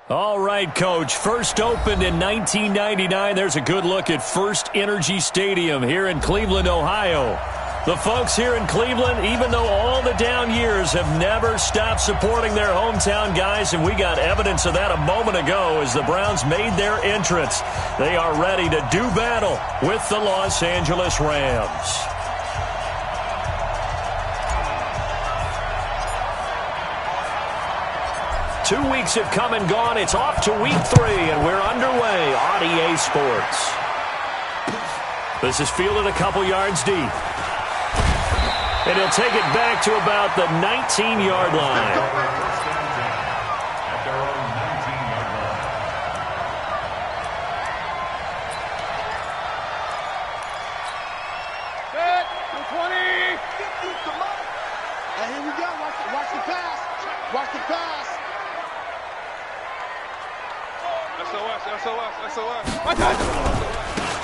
All right, Coach. First opened in 1999. There's a good look at First Energy Stadium here in Cleveland, Ohio. The folks here in Cleveland, even though all the down years, have never stopped supporting their hometown guys, and we got evidence of that a moment ago as the Browns made their entrance. They are ready to do battle with the Los Angeles Rams. Two weeks have come and gone. It's off to week 3, and we're underway on EA Sports. This is fielded a couple yards deep. And he'll take it back to about the 19-yard line.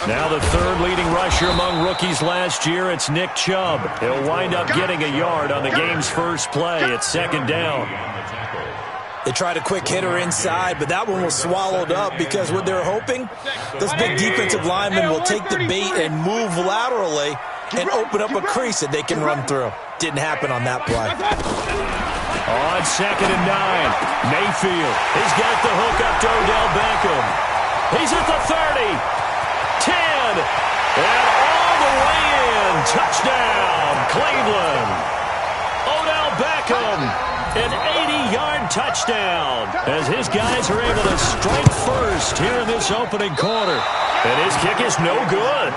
Now the third leading rusher among rookies last year, it's Nick Chubb. He'll wind up getting a yard on the game's first play. It's second down. They tried a quick hitter inside, but that one was swallowed up because what they're hoping, those big defensive linemen will take the bait and move laterally and open up a crease that they can run through. Didn't happen on that play. On second and 9, Mayfield. He's got the hook up to Odell Beckham. He's at the 30, 10, and all the way in. Touchdown, Cleveland. Odell Beckham, an 80-yard touchdown as his guys are able to strike first here in this opening quarter. And his kick is no good.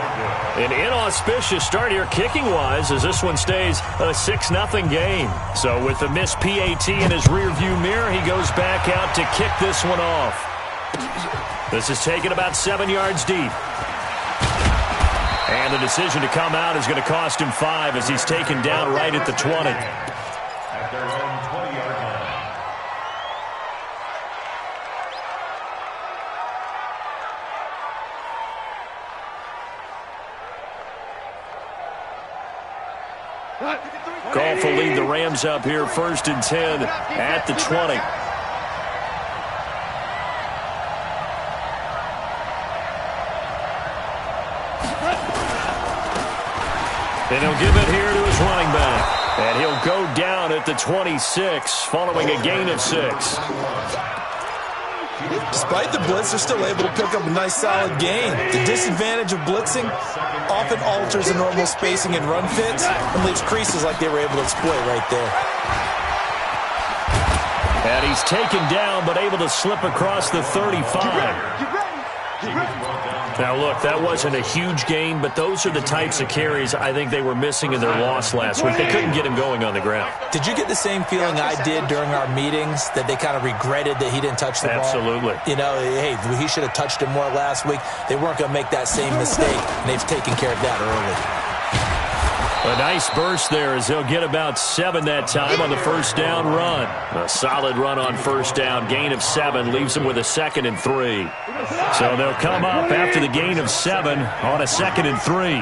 An inauspicious start here kicking-wise as this one stays a 6-0 game. So with the missed PAT in his rearview mirror, he goes back out to kick this one off. This is taken about 7 yards deep. And the decision to come out is going to cost him 5 as he's taken down right at the 20. At their own 20-yard line. Goff will lead the Rams up here first and 10 at the 20. And he'll give it here to his running back. And he'll go down at the 26 following a gain of 6. Despite the blitz, they're still able to pick up a nice solid gain. The disadvantage of blitzing often alters the normal spacing and run fits and leaves creases like they were able to exploit right there. And he's taken down but able to slip across the 35. Now, look, that wasn't a huge gain, but those are the types of carries I think they were missing in their loss last week. They couldn't get him going on the ground. Did you get the same feeling I did during our meetings, that they kind of regretted that he didn't touch the ball? Absolutely. You know, hey, he should have touched him more last week. They weren't going to make that same mistake, and they've taken care of that early. A nice burst there as they'll get about 7 that time on the first down run. A solid run on first down. Gain of 7 leaves them with a 2nd and 3. So they'll come up after the gain of 7 on a 2nd and 3.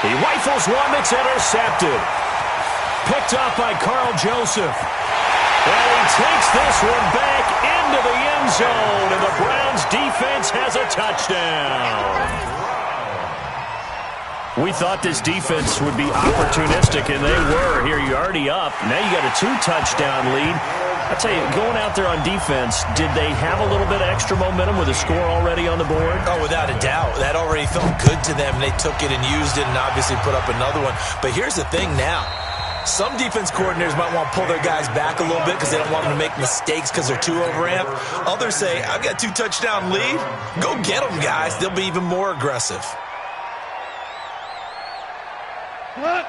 He rifles one that's intercepted. Picked up by Carl Joseph. And he takes this one back into the end zone, and the Browns defense has a touchdown. We thought this defense would be opportunistic, and they were. Here, you're already up. Now you got a 2-touchdown lead. I tell you, going out there on defense, did they have a little bit of extra momentum with a score already on the board? Oh, without a doubt. That already felt good to them. They took it and used it and obviously put up another one. But here's the thing now. Some defense coordinators might want to pull their guys back a little bit because they don't want them to make mistakes because they're too overamped. Others say, I've got a 2-touchdown lead. Go get them, guys. They'll be even more aggressive.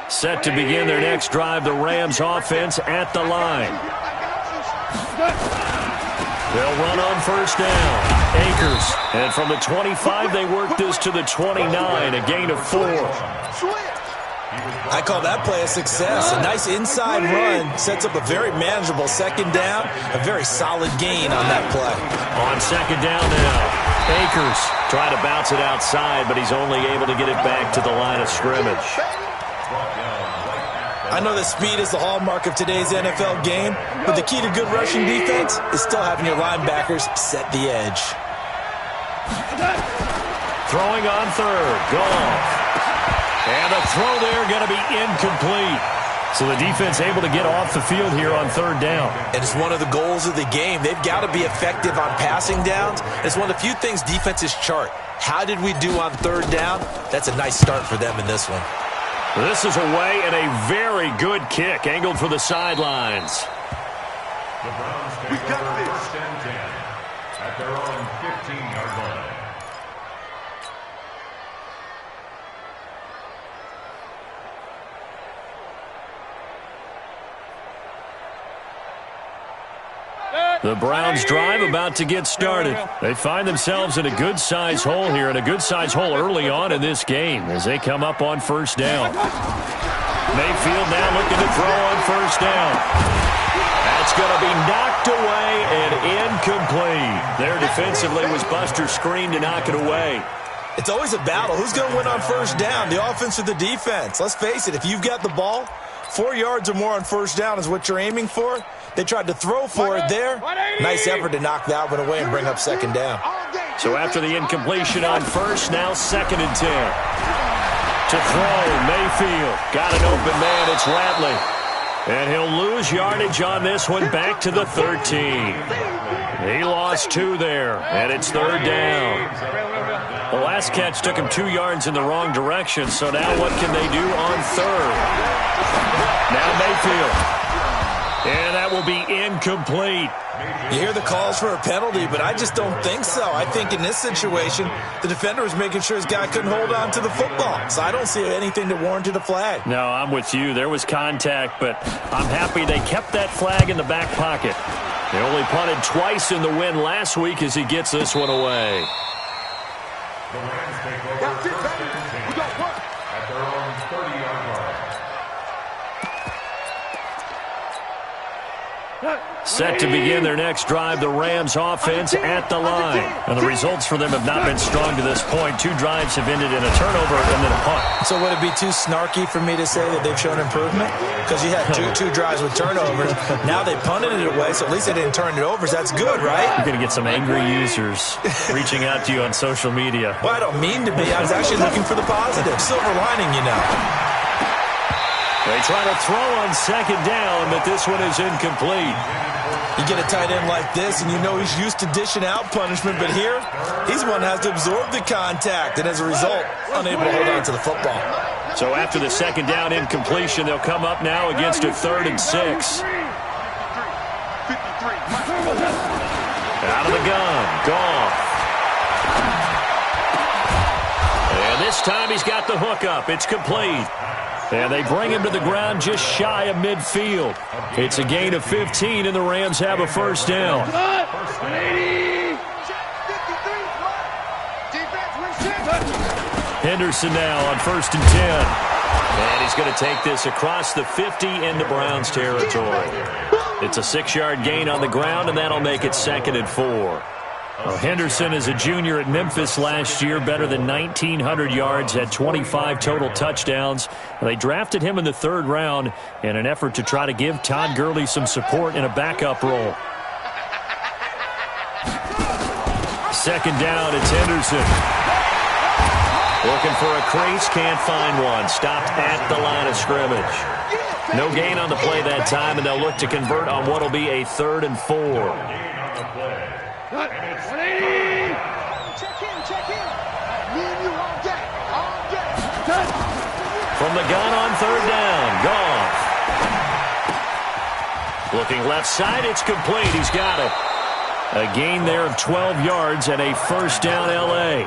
Set to begin their next drive, the Rams offense at the line. They'll run on first down. Akers. And from the 25, they work this to the 29, a gain of 4. I call that play a success. A nice inside run sets up a very manageable second down. A very solid gain on that play. On second down now, Akers trying to bounce it outside, but he's only able to get it back to the line of scrimmage. I know that speed is the hallmark of today's NFL game, but the key to good rushing defense is still having your linebackers set the edge. Throwing on third. Goff. And a throw there going to be incomplete. So the defense able to get off the field here on third down. And it's one of the goals of the game. They've got to be effective on passing downs. It's one of the few things defenses chart. How did we do on third down? That's a nice start for them in this one. This is away and a very good kick angled for the sidelines. The Browns take over first and 10 at their own 15-yard line. The Browns drive about to get started. They find themselves in a good-sized hole here, and a good-sized hole early on in this game as they come up on first down. Mayfield now looking to throw on first down. That's going to be knocked away and incomplete. There defensively was Buster screened to knock it away. It's always a battle. Who's going to win on first down, the offense or the defense? Let's face it, if you've got the ball, 4 yards or more on first down is what you're aiming for. They tried to throw for it there. Nice effort to knock that one away and bring up second down. So after the incompletion on first, now second and 10. To throw, Mayfield. Got an open man, it's Ratley. And he'll lose yardage on this one back to the 13. He lost 2 there, and it's third down. The last catch took him 2 yards in the wrong direction, so now what can they do on third? Now Mayfield. And that will be incomplete. You hear the calls for a penalty, but I just don't think so. I think in this situation, the defender was making sure his guy couldn't hold on to the football. So I don't see anything that warranted a flag. No, I'm with you. There was contact, but I'm happy they kept that flag in the back pocket. They only punted twice in the win last week as he gets this one away. The Rams take over first and 10 at their own 30-yard line. Set to begin their next drive, the Rams offense at the line. And the results for them have not been strong to this point. 2 drives have ended in a turnover and then a punt. So would it be too snarky for me to say that they've shown improvement? Because you had two drives with turnovers. Now they punted it away, so at least they didn't turn it over. So that's good, right? You're going to get some angry users reaching out to you on social media. Well, I don't mean to be. I was actually looking for the positive. Silver lining, you know. They try to throw on second down, but this one is incomplete. You get a tight end like this, and you know he's used to dishing out punishment, but here, he's one that has to absorb the contact, and as a result, unable to hold on to the football. So after the second down incompletion, they'll come up now against a 3rd and 6. Out of the gun, Goff. And this time he's got the hook up. It's complete. And they bring him to the ground just shy of midfield. It's a gain of 15, and the Rams have a first down. Henderson now on 1st and 10. And he's going to take this across the 50 into Browns territory. It's a 6-yard gain on the ground, and that'll make it 2nd and 4. Well, Henderson is a junior at Memphis last year, better than 1,900 yards, had 25 total touchdowns. They drafted him in the 3rd round in an effort to try to give Todd Gurley some support in a backup role. Second down, it's Henderson. Looking for a crease, can't find one. Stopped at the line of scrimmage. No gain on the play that time, and they'll look to convert on what will be a 3rd and 4. Check in. Me and you all day. From the gun on 3rd down, Goff. Looking left side, it's complete. He's got it. A gain there of 12 yards and a first down, L.A.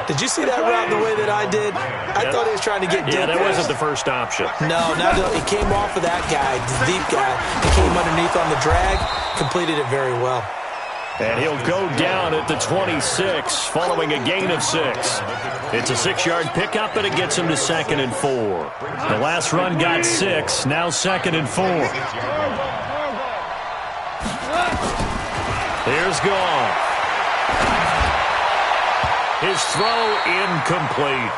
Did you see that route the way that I did? I thought he was trying to get deep. Yeah, that wasn't the first option. No, he came off of that guy, the deep guy. He came underneath on the drag, completed it very well. And he'll go down at the 26 following a gain of 6. It's a 6-yard pickup, and it gets him to 2nd and 4. The last run got 6, now 2nd and 4. Here's Goff. His throw incomplete.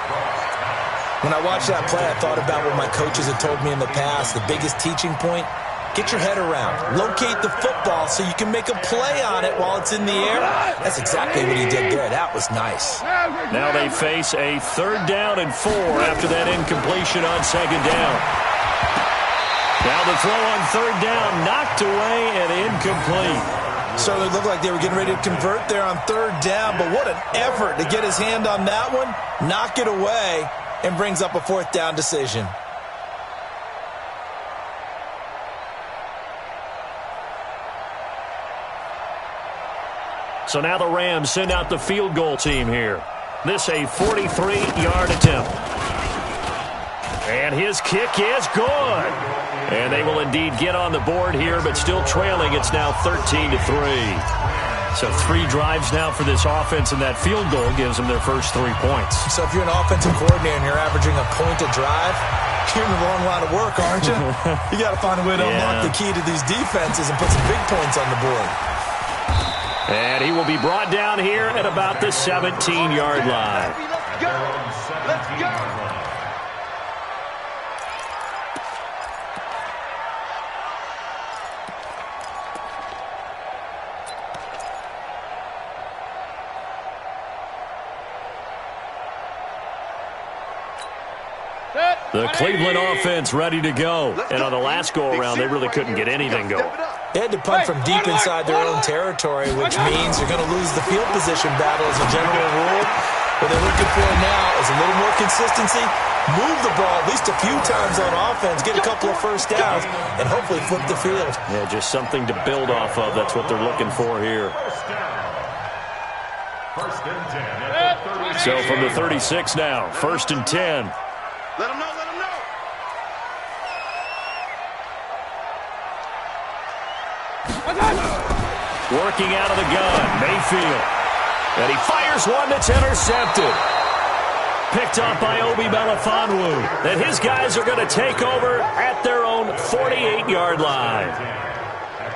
When I watched that play, I thought about what my coaches had told me in the past. The biggest teaching point, get your head around. Locate the football so you can make a play on it while it's in the air. That's exactly what he did there. That was nice. Now they face a 3rd down and 4 after that incompletion on 2nd down. Now the throw on 3rd down, knocked away and incomplete. So it looked like they were getting ready to convert there on 3rd down, but what an effort to get his hand on that one, knock it away, and brings up a 4th down decision. So now the Rams send out the field goal team here. This a 43-yard attempt. And his kick is good. And they will indeed get on the board here, but still trailing. It's now 13-3. So 3 drives now for this offense, and that field goal gives them their first 3 points. So if you're an offensive coordinator and you're averaging a point a drive, you're in the wrong line of work, aren't you? You got to find a way to unlock the key to these defenses and put some big points on the board. And he will be brought down here at about the 17-yard line. Let's go. Let's go. The Cleveland offense ready to go. And on the last go-around, they really couldn't get anything going. They had to punt from deep inside their own territory, which means you're going to lose the field position battle as a general rule. What they're looking for now is a little more consistency, move the ball at least a few times on offense, get a couple of first downs, and hopefully flip the field. Yeah, just something to build off of. That's what they're looking for here. First and 10. So from the 36 now, 1st and 10. Let him know. Let him know. Working out of the gun, Mayfield. And he fires one that's intercepted. Picked off by Obi Melifonwu. And his guys are going to take over at their own 48-yard line.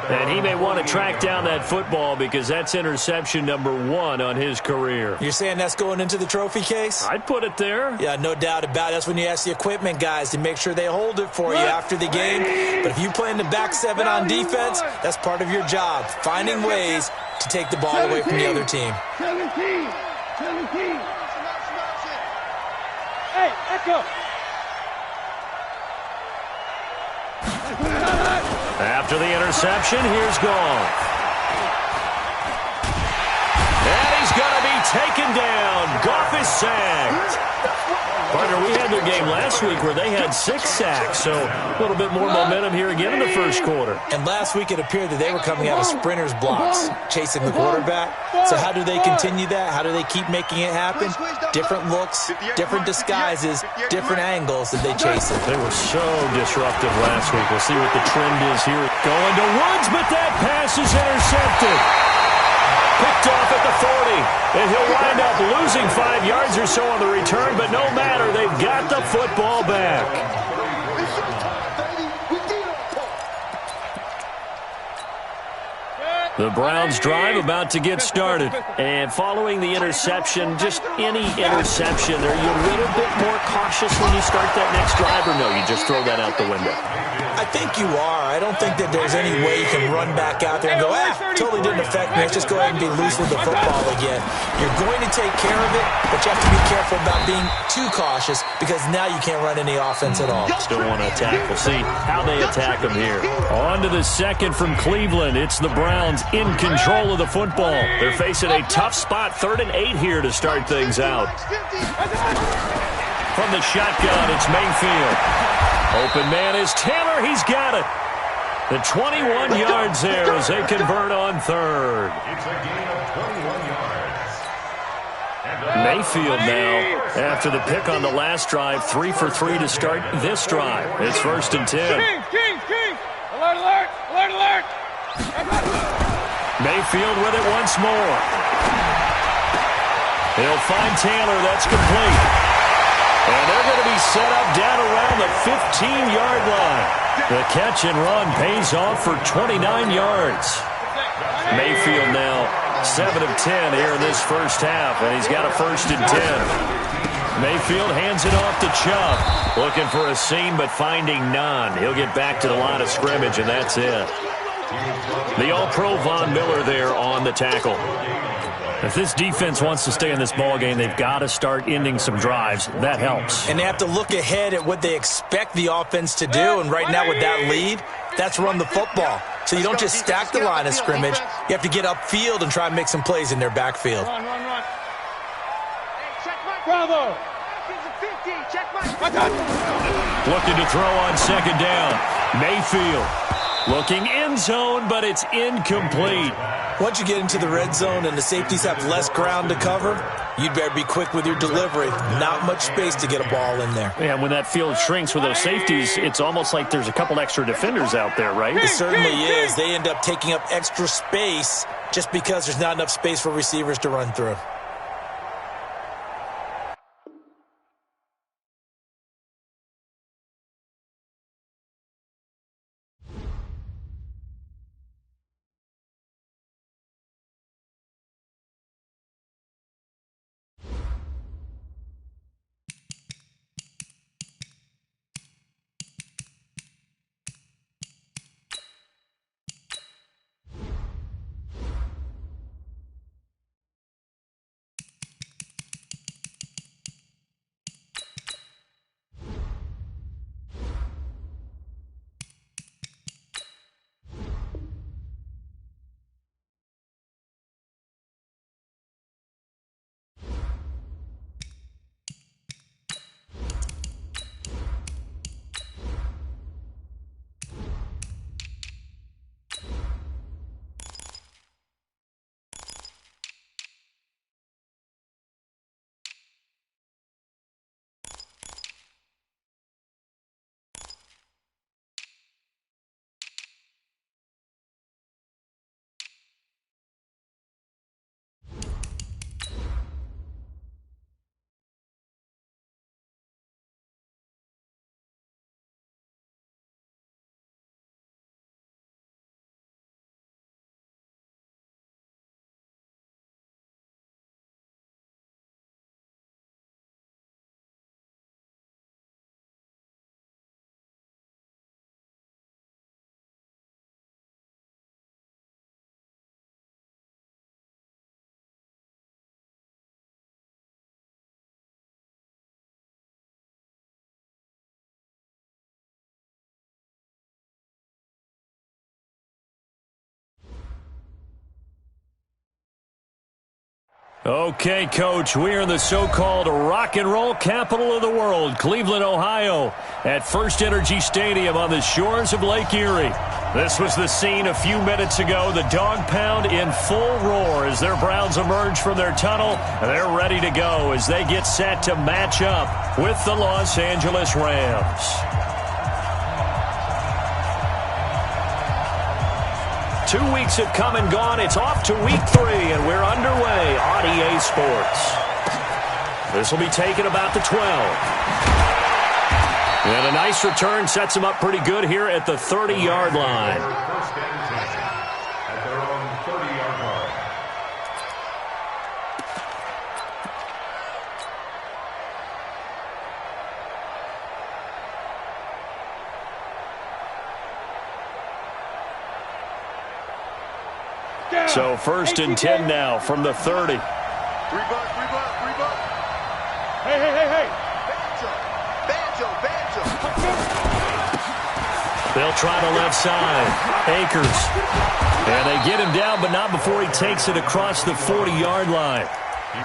And he may want to track down that football because that's interception number 1 on his career. You're saying that's going into the trophy case? I'd put it there. Yeah, no doubt about it. That's when you ask the equipment guys to make sure they hold it for you after the game. But if you play in the back 7 on defense, that's part of your job, finding ways to take the ball away from the other team. 17. Hey, let's go. After the interception, here's Goff. And he's going to be taken down. Goff is sacked. Partner, we had their game last week where they had 6 sacks, so a little bit more momentum here again in the first quarter. And last week it appeared that they were coming out of sprinters blocks, chasing the quarterback. So how do they continue that? How do they keep making it happen? Different looks, different disguises, different angles that they chase it. They were so disruptive last week. We'll see what the trend is here. Going to Woods, but that pass is intercepted. Picked off at the 40, and he'll wind up losing 5 yards or so on the return, but no matter, they've got the football back. The Browns drive about to get started. And following the interception, just any interception, are you a little bit more cautious when you start that next drive, or no, you just throw that out the window? I think you are. I don't think that there's any way you can run back out there and go, totally didn't affect me. Let's just go ahead and be loose with the football again. You're going to take care of it, but you have to be careful about being too cautious because now you can't run any offense at all. Still want to attack. We'll see how they attack them here. On to the second from Cleveland. It's the Browns in control of the football. They're facing a tough spot, 3rd and 8 here to start things out. From the shotgun, it's Mayfield. Open man is Taylor. He's got it. The 21 yards there as they convert on 3rd. It's a gain of 21 yards. Mayfield now, after the pick on the last drive, 3 for 3 to start this drive. It's 1st and 10. King. Alert, alert, alert, alert. Mayfield with it once more. He'll find Taylor. That's complete. And they're going to be set up down around the 15-yard line. The catch and run pays off for 29 yards. Mayfield now 7 of 10 here in this first half, and he's got a 1st and 10. Mayfield hands it off to Chubb. Looking for a seam, but finding none. He'll get back to the line of scrimmage, and that's it. The All-Pro Von Miller there on the tackle. If this defense wants to stay in this ballgame, they've got to start ending some drives. That helps. And they have to look ahead at what they expect the offense to do. And right now with that lead, that's run the football. So you don't just stack the line of scrimmage. You have to get upfield and try and make some plays in their backfield. Run. Bravo. Looking to throw on second down. Mayfield looking end zone, but it's incomplete. Once you get into the red zone and the safeties have less ground to cover, you'd better be quick with your delivery. Not much space to get a ball in there. Yeah, when that field shrinks with those safeties, it's almost like there's a couple extra defenders out there, right? It certainly is. They end up taking up extra space just because there's not enough space for receivers to run through. Okay, Coach, we are in the so-called rock and roll capital of the world, Cleveland, Ohio, at First Energy Stadium on the shores of Lake Erie. This was the scene a few minutes ago, the dog pound in full roar as their Browns emerge from their tunnel, and they're ready to go as they get set to match up with the Los Angeles Rams. 2 weeks have come and gone. It's off to week 3, and we're underway on EA Sports. This will be taken about the 12. And a nice return sets him up pretty good here at the 30-yard line. First and 10 at their own 30-yard line. So first and 10 now from the 30. Hey. They'll try the left side. Akers. And they get him down, but not before he takes it across the 40-yard line.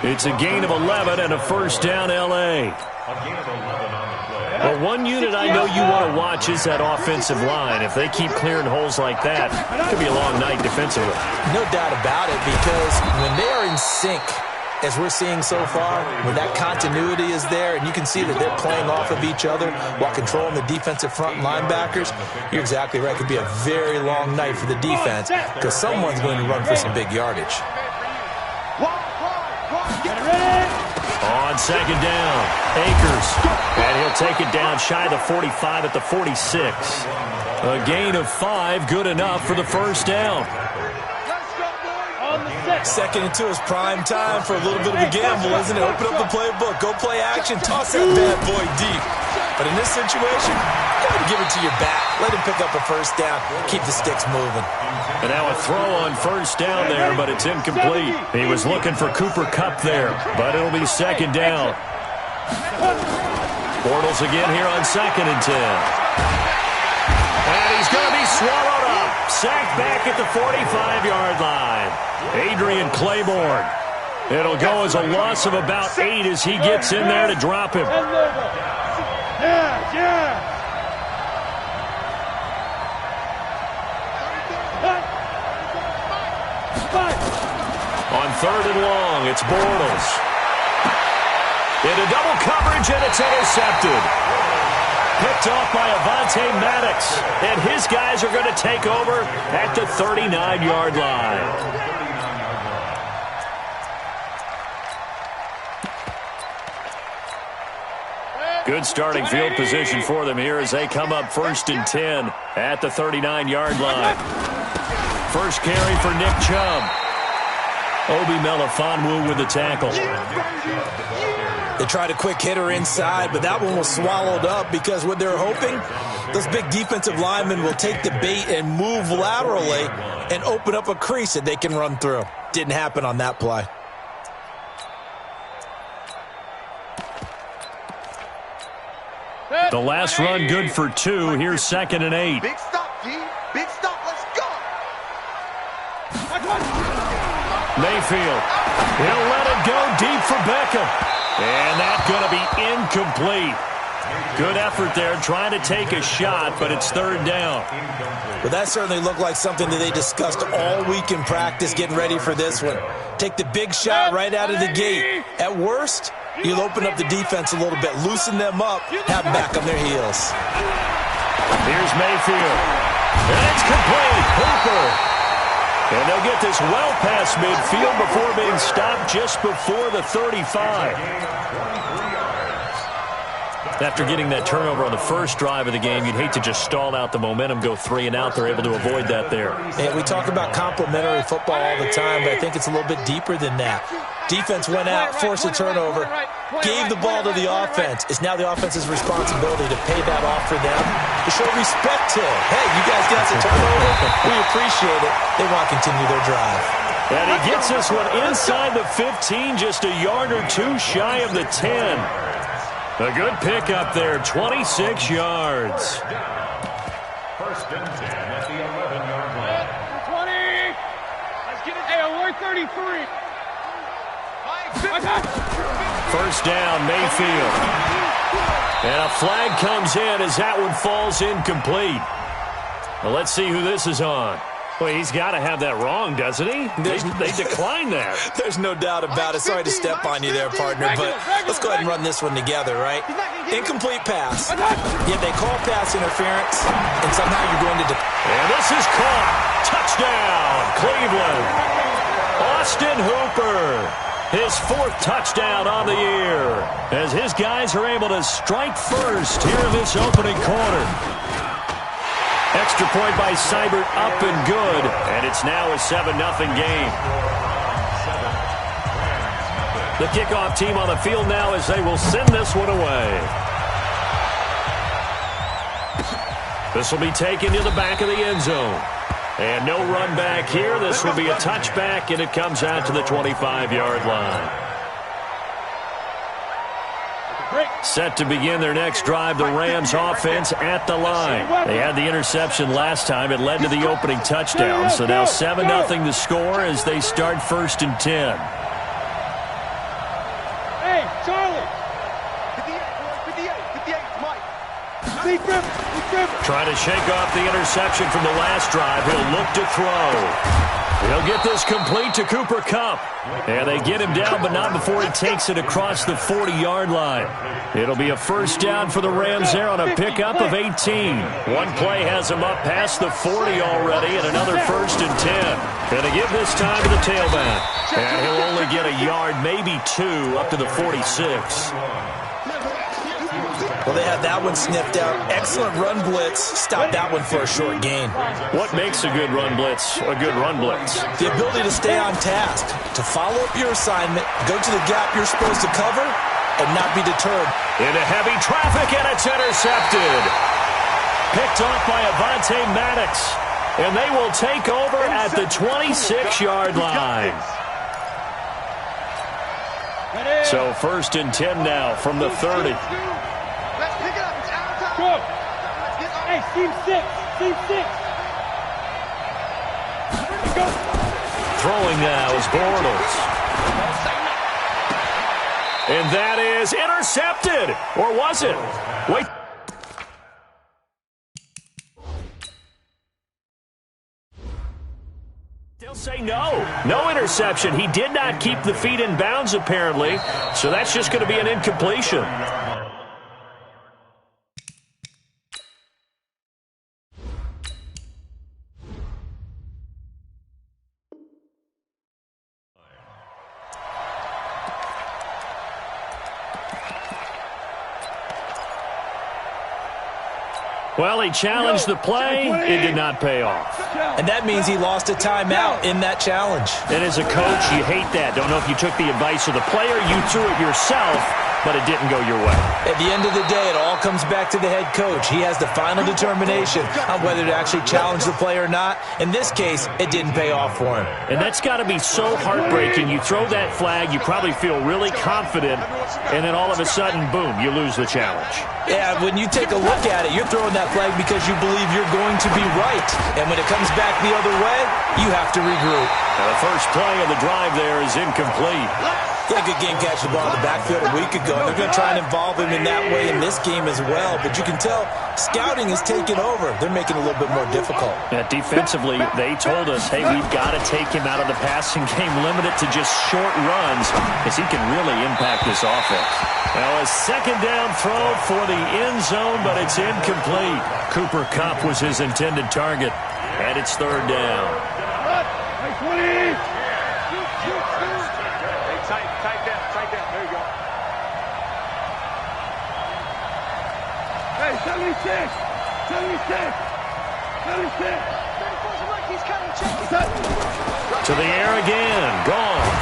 It's a gain of 11 and a first down, L.A. Well, one unit I know you want to watch is that offensive line. If they keep clearing holes like that, it could be a long night defensively. No doubt about it, because when they are in sync, as we're seeing so far, when that continuity is there and you can see that they're playing off of each other while controlling the defensive front linebackers, you're exactly right. It could be a very long night for the defense because someone's going to run for some big yardage. On second down, Akers. And he'll take it down shy of the 45 at the 46. A gain of 5, good enough for the first down. On the set. 2nd and 2 is prime time for a little bit of a gamble, isn't it? Open up the playbook. Go play action. Toss that bad boy deep. But in this situation, go ahead and give it to your back. Let him pick up a first down. Keep the sticks moving. And now a throw on first down there, but it's incomplete. He was looking for Cooper Kupp there, but it'll be 2nd down. Bortles again here on 2nd and 10. And he's going to be swallowed up. Sacked back at the 45-yard line. Adrian Claiborne. It'll go as a loss of about 8 as he gets in there to drop him. On 3rd and long, it's Bortles. Into double coverage, and it's intercepted. Picked off by Avonte Maddox. And his guys are going to take over at the 39-yard line. Good starting field position for them here as they come up 1st and 10 at the 39-yard line. First carry for Nick Chubb. Obi Melifonwu with the tackle. They tried a quick hitter inside, but that one was swallowed up because what they're hoping, those big defensive linemen will take the bait and move laterally and open up a crease that they can run through. Didn't happen on that play. The last run good for 2. Here's 2nd and 8. Big stop, G. Big stop. Let's go. Mayfield. He'll let it go deep for Beckham. And that's going to be incomplete. Good effort there trying to take a shot, but it's 3rd down. Well, that certainly looked like something that they discussed all week in practice getting ready for this one. Take the big shot right out of the gate. At worst, you'll open up the defense a little bit, loosen them up, have them back on their heels. Here's Mayfield. And it's complete. Hooper. And they'll get this well past midfield before being stopped just before the 35. After getting that turnover on the first drive of the game, you'd hate to just stall out the momentum, go 3 and out. They're able to avoid that there. Hey, we talk about complementary football all the time, but I think it's a little bit deeper than that. Defense went out, forced a turnover, gave the ball to the offense. It's now the offense's responsibility to pay that off for them, to show respect to it. Hey, you guys got the turnover. We appreciate it. They want to continue their drive. And he gets this one inside the 15, just a yard or 2 shy of the 10. A good pickup there, 26 yards. 1st and 10 at the 11-yard line. 20. Let's get it. Hey, alert 33. 1st down, Mayfield. And a flag comes in as that one falls incomplete. Well, let's see who this is on. Well, he's got to have that wrong, doesn't he? They declined that. There's no doubt about it. Sorry to step on you there, partner, but let's go ahead and run this one together, right? Incomplete pass. Yet they call pass interference, and somehow you're going to... And this is caught. Touchdown, Cleveland. Austin Hooper. His 4th touchdown on the year as his guys are able to strike first here in this opening quarter. Extra point by Seibert, up and good, and it's now a 7-0 game. The kickoff team on the field now as they will send this one away. This will be taken to the back of the end zone. And no run back here. This will be a touchback, and it comes out to the 25-yard line. Set to begin their next drive, the Rams offense at the line. They had the interception last time. It led to the opening touchdown. So now 7-0 to score as they start 1st and 10. Hey, Charlie. 58, Mike. Trying to shake off the interception from the last drive. He'll look to throw. He'll get this complete to Cooper Kupp. And they get him down, but not before he takes it across the 40-yard line. It'll be a 1st down for the Rams there on a pickup of 18. One play has him up past the 40 already, and another 1st and 10. Going to give this time to the tailback. And he'll only get a yard, maybe 2, up to the 46. Well, they had that one sniffed out. Excellent run blitz. Stop that one for a short gain. What makes a good run blitz a good run blitz? The ability to stay on task, to follow up your assignment, go to the gap you're supposed to cover, and not be deterred. Into heavy traffic, and it's intercepted. Picked off by Avonte Maddox. And they will take over at the 26-yard line. So 1st and 10 now from the 30. Let's pick it up. It's out of time. Hey, team 6. Team 6. Go. Throwing now is Bortles. And that is intercepted. Or was it? Wait. They'll say no. No interception. He did not keep the feet in bounds, apparently. So that's just going to be an incompletion. Well, he challenged the play. It did not pay off. And that means he lost a timeout in that challenge. And as a coach, you hate that. Don't know if you took the advice of the player. You threw it yourself, but it didn't go your way. At the end of the day, it all comes back to the head coach. He has the final determination on whether to actually challenge the play or not. In this case, it didn't pay off for him. And that's got to be so heartbreaking. You throw that flag, you probably feel really confident, and then all of a sudden, boom, you lose the challenge. Yeah, when you take a look at it, you're throwing that flag because you believe you're going to be right. And when it comes back the other way, you have to regroup. Now the first play of the drive there is incomplete. Yeah, good game catching the ball in the backfield a week ago. They're going to try and involve him in that way in this game as well. But you can tell scouting is taking over. They're making it a little bit more difficult. Yeah, defensively, they told us, hey, we've got to take him out of the passing game, limit it to just short runs, because he can really impact this offense. Now a second down throw for the end zone, but it's incomplete. Cooper Kupp was his intended target, and it's 3rd down. Hey, 20. Tight down. There you go. Hey, 76. To the air again. Gone.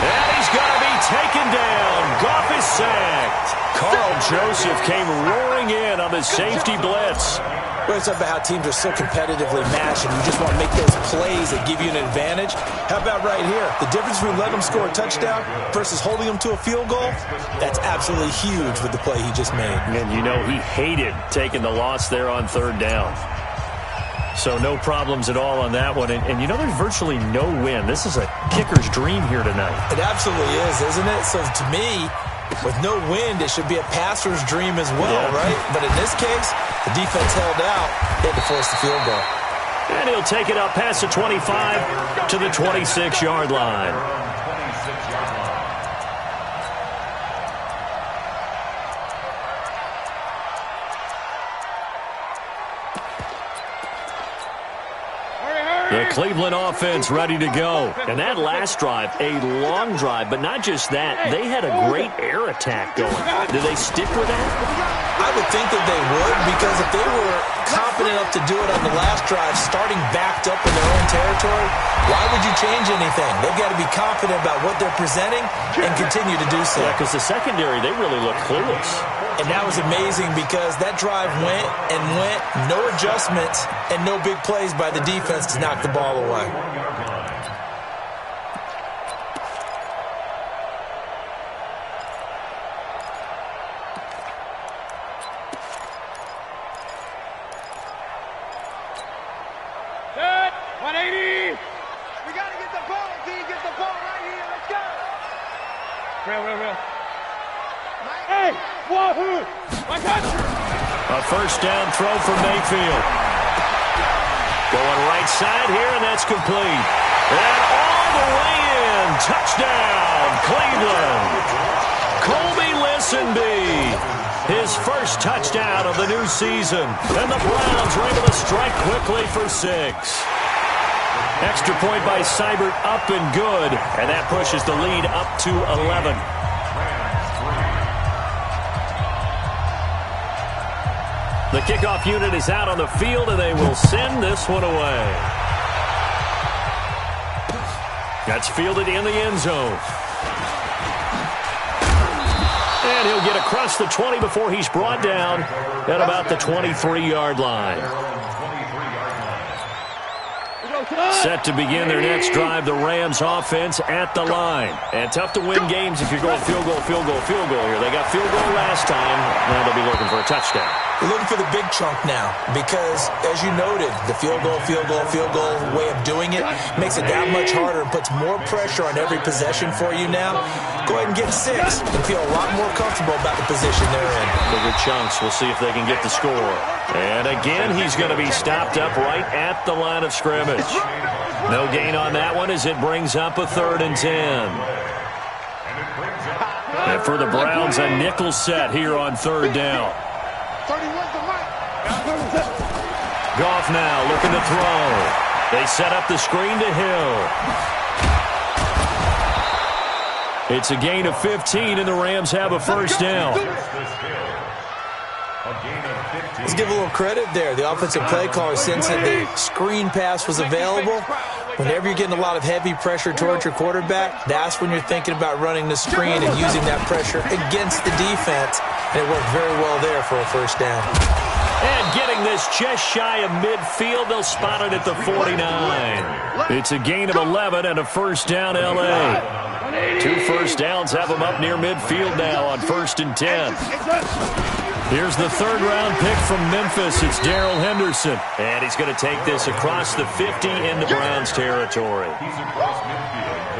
And he's going to be taken down. Goff is sacked. Carl Joseph came roaring in on the safety blitz. Well, it's about how teams are so competitively matched, and you just want to make those plays that give you an advantage. How about right here? The difference between letting them score a touchdown versus holding them to a field goal, that's absolutely huge with the play he just made. And you know he hated taking the loss there on 3rd down. So no problems at all on that one. And you know there's virtually no win. This is a kicker's dream here tonight. It absolutely is, isn't it? So to me, with no wind, it should be a passer's dream as well, right? But in this case, the defense held out. They had to force the field goal. And he'll take it up past the 25 to the 26-yard line. The Cleveland offense ready to go. And that last drive, a long drive, but not just that. They had a great air attack going. Do they stick with that? I would think that they would, because if they were confident enough to do it on the last drive, starting backed up in their own territory, why would you change anything? They've got to be confident about what they're presenting and continue to do so. Yeah, because the secondary, they really look clueless. And that was amazing because that drive went and went, no adjustments and no big plays by the defense to knock the ball away. Set. 180. We got to get the ball, D. Get the ball right here. Let's go. Real. Hey, wahoo! I got you! A first down throw for Mayfield. Going right side here, and that's complete. And all the way in. Touchdown, Cleveland. Colby Listenby. His first touchdown of the new season. And the Browns were able to strike quickly for 6. Extra point by Seibert, up and good. And that pushes the lead up to 11. The kickoff unit is out on the field, and they will send this one away. That's fielded in the end zone. And he'll get across the 20 before he's brought down at about the 23-yard line. Set to begin their next drive, the Rams offense at the line. And tough to win games if you're going field goal, field goal, field goal here. They got field goal last time. Now they'll be looking for a touchdown. They're looking for the big chunk now because, as you noted, the field goal way of doing it makes it that much harder and puts more pressure on every possession for you now. Go ahead and get 6 and feel a lot more comfortable about the position they're in. Bigger chunks. We'll see if they can get the score. And again, he's going to be stopped up right at the line of scrimmage. No gain on that one as it brings up a 3rd and 10. And for the Browns, a nickel set here on 3rd down. Goff now looking to throw. They set up the screen to Hill. It's a gain of 15, and the Rams have a 1st down. Let's give a little credit there. The offensive play caller, since the screen pass was available, whenever you're getting a lot of heavy pressure towards your quarterback, that's when you're thinking about running the screen and using that pressure against the defense. And it worked very well there for a 1st down. And getting this just shy of midfield, they'll spot it at the 49. It's a gain of 11 and a 1st down, L.A. 2 first downs have them up near midfield now on 1st and 10. Here's the 3rd-round pick from Memphis. It's Darrell Henderson. And he's going to take this across the 50 into Browns territory.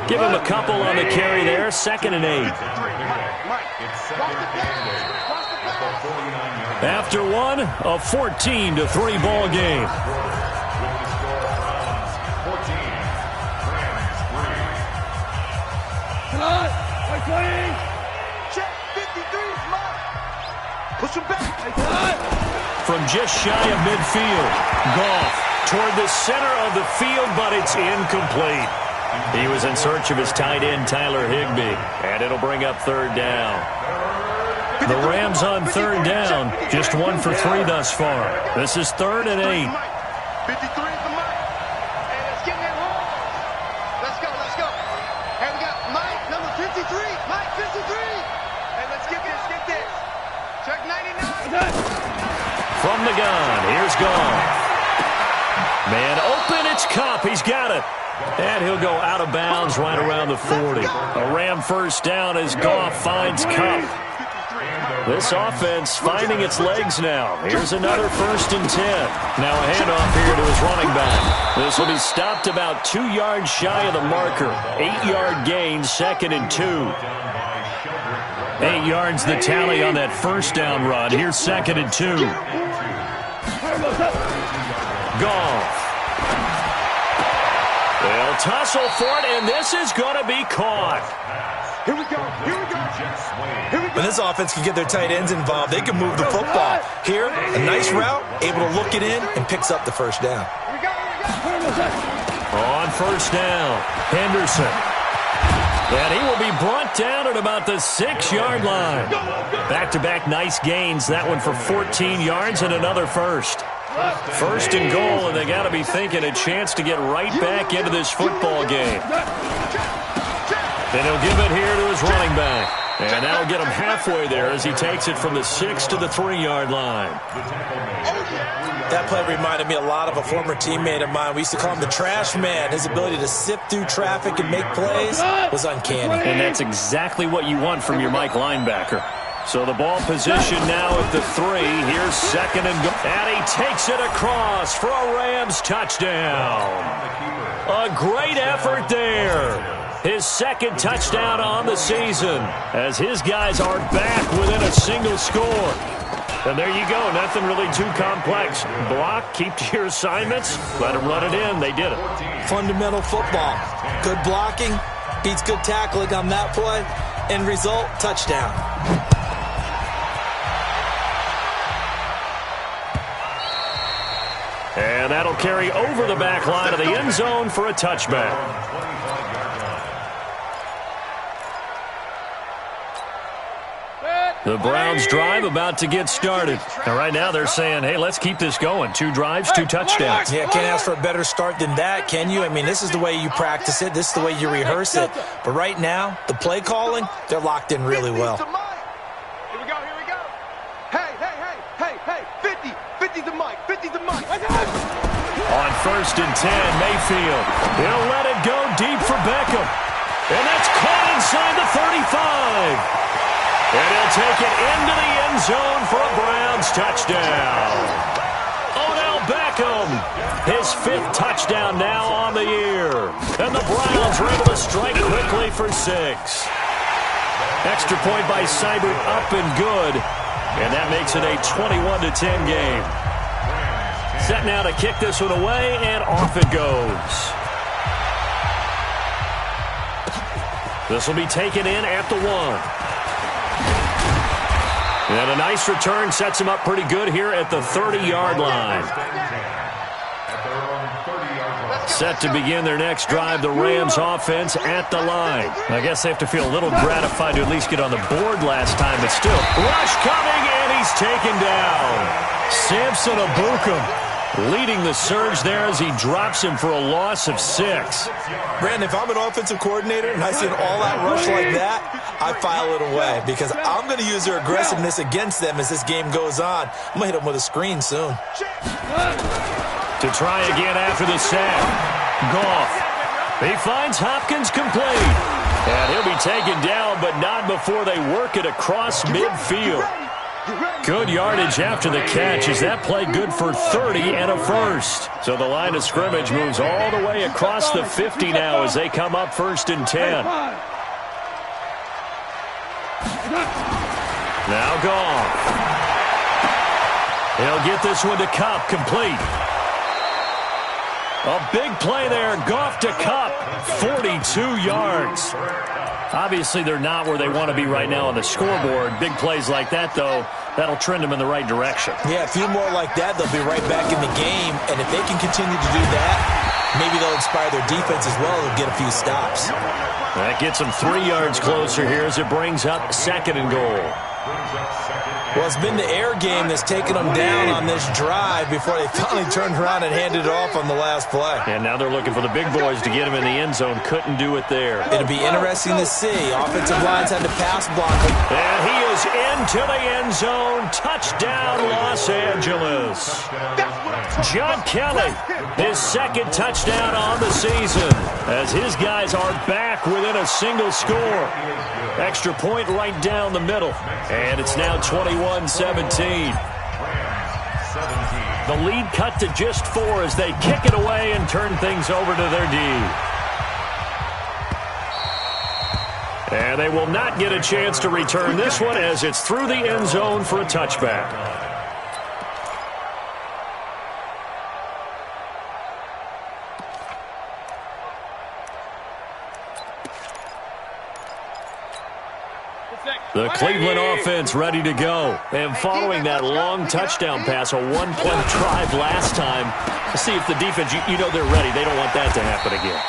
Give him a couple on the carry there. 2nd and 8. After one, a 14-3 ball game. From just shy of midfield, Goff toward the center of the field, but it's incomplete. He was in search of his tight end, Tyler Higbee, and it'll bring up 3rd down. The Rams on 3rd down, just 1 for 3 thus far. This is 3rd and 8. 53 is the mark. And it's getting it home. Let's go, let's go. And we got Mike, number 53. Mike, 53. And let's get this. Check 99. From the gun, here's Goff. Man open, it's Kupp. He's got it. And he'll go out of bounds right around the 40. A Ram 1st down as Goff finds Kupp. This offense finding its legs now. Here's another 1st and 10. Now a handoff here to his running back. This will be stopped about 2 yards shy of the marker. 8-yard gain, 2nd and 2. 8 yards the tally on that 1st down run. Here's 2nd and 2. Goff. They'll tussle for it, and this is going to be caught. Here we go. When this offense can get their tight ends involved, they can move the football. Here, a nice route, able to look it in, and picks up the 1st down. On 1st down, Henderson. And he will be brought down at about the 6-yard line. Back-to-back nice gains. That one for 14 yards and another 1st. 1st and goal, and they got to be thinking a chance to get right back into this football game. And he'll give it here to his running back. And that'll get him halfway there as he takes it from the 6 to the 3-yard line. That play reminded me a lot of a former teammate of mine. We used to call him the trash man. His ability to sift through traffic and make plays was uncanny. And that's exactly what you want from your Mike linebacker. So the ball position now at the 3. Here's 2nd and goal. And he takes it across for a Rams touchdown. A great effort there. His 2nd touchdown on the season as his guys are back within a single score. And there you go. Nothing really too complex. Block, keep to your assignments, let them run it in. They did it. Fundamental football. Good blocking beats good tackling on that play. End result, touchdown. And that'll carry over the back line of the end zone for a touchback. The Browns drive about to get started. And right now they're saying, hey, let's keep this going. 2 drives, 2 touchdowns. Yeah, can't ask for a better start than that, can you? I mean, this is the way you practice it. This is the way you rehearse it. But right now, the play calling, they're locked in really well. Here we go, here we go. Hey, 50's the mic, 50's the mic. On 1st and 10, Mayfield. He'll let it go deep for Beckham. And that's caught inside the 35. And he'll take it into the end zone for a Browns touchdown. Odell Beckham, his 5th touchdown now on the year. And the Browns are able to strike quickly for 6. Extra point by Seibert up and good. And that makes it a 21-10 game. Set now to kick this one away, and off it goes. This will be taken in at the 1. And a nice return sets him up pretty good here at the 30-yard line. Set to begin their next drive, the Rams offense at the line. I guess they have to feel a little gratified to at least get on the board last time, but still. Rush coming, and he's taken down. Samson Ebukam leading the surge there as he drops him for a loss of 6. Brandon, if I'm an offensive coordinator and I see an all-out rush like that, I file it away because I'm going to use their aggressiveness against them as this game goes on. I'm going to hit them with a screen soon. To try again after the sack. Goff. He finds Hopkins complete. And he'll be taken down, but not before they work it across midfield. Good yardage after the catch. Is that play good for 30 and a first? So the line of scrimmage moves all the way across the 50 now as they come up 1st and 10. Now Goff. He'll get this one to Kupp, complete. A big play there. Goff to Kupp, 42 yards. Obviously, they're not where they want to be right now on the scoreboard. Big plays like that, though, that'll trend them in the right direction. Yeah, a few more like that, they'll be right back in the game. And if they can continue to do that, maybe they'll inspire their defense as well. They'll get a few stops. That gets them 3 yards closer here as it brings up 2nd and goal. Well, it's been the air game that's taken them down on this drive before they finally turned around and handed it off on the last play. And now they're looking for the big boys to get him in the end zone. Couldn't do it there. It'll be interesting to see. Offensive lines had to pass block him. And he is into the end zone. Touchdown, Los Angeles. John Kelly, his 2nd touchdown on the season as his guys are back within a single score. Extra point right down the middle. And it's now 21-17. The lead cut to just 4 as they kick it away and turn things over to their D. And they will not get a chance to return this one as it's through the end zone for a touchback. The Cleveland offense ready to go. And following that long touchdown pass, a 1-play drive last time, to see if the defense, you know they're ready. They don't want that to happen again.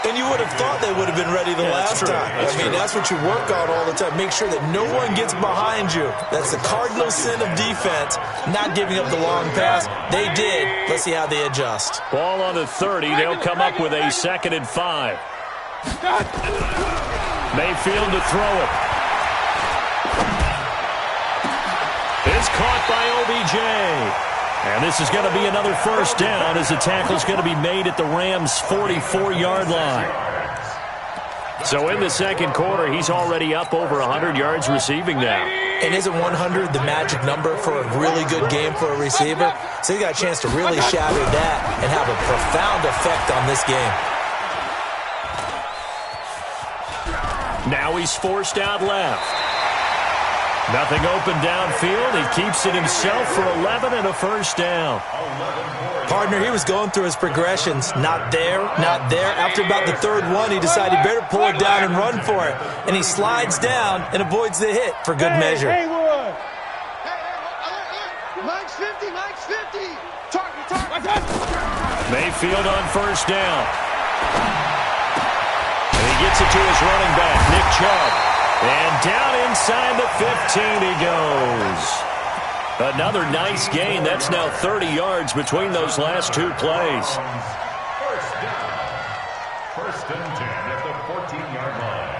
And you would have thought they would have been ready the last time. That's what you work on all the time. Make sure that no one gets behind you. That's the cardinal sin of defense, not giving up the long pass. They did. Let's see how they adjust. Ball on the 30. They'll come up with a 2nd and 5. Mayfield to throw it. It's caught by OBJ. And this is going to be another first down as the tackle's going to be made at the Rams' 44-yard line. So in the 2nd quarter, he's already up over 100 yards receiving now. And isn't 100 the magic number for a really good game for a receiver? So he got a chance to really shatter that and have a profound effect on this game. Now he's forced out left. Nothing open downfield. He keeps it himself for 11 and a first down. Partner, he was going through his progressions. Not there, not there. After about the 3rd one, he decided he better pull it down and run for it. And he slides down and avoids the hit for good measure. Mike's 50, Mike's 50. Target. Mayfield on first down. And he gets it to his running back, Nick Chubb. And down inside the 15 he goes. Another nice gain. That's now 30 yards between those last two plays. First down. First and 10 at the 14-yard line.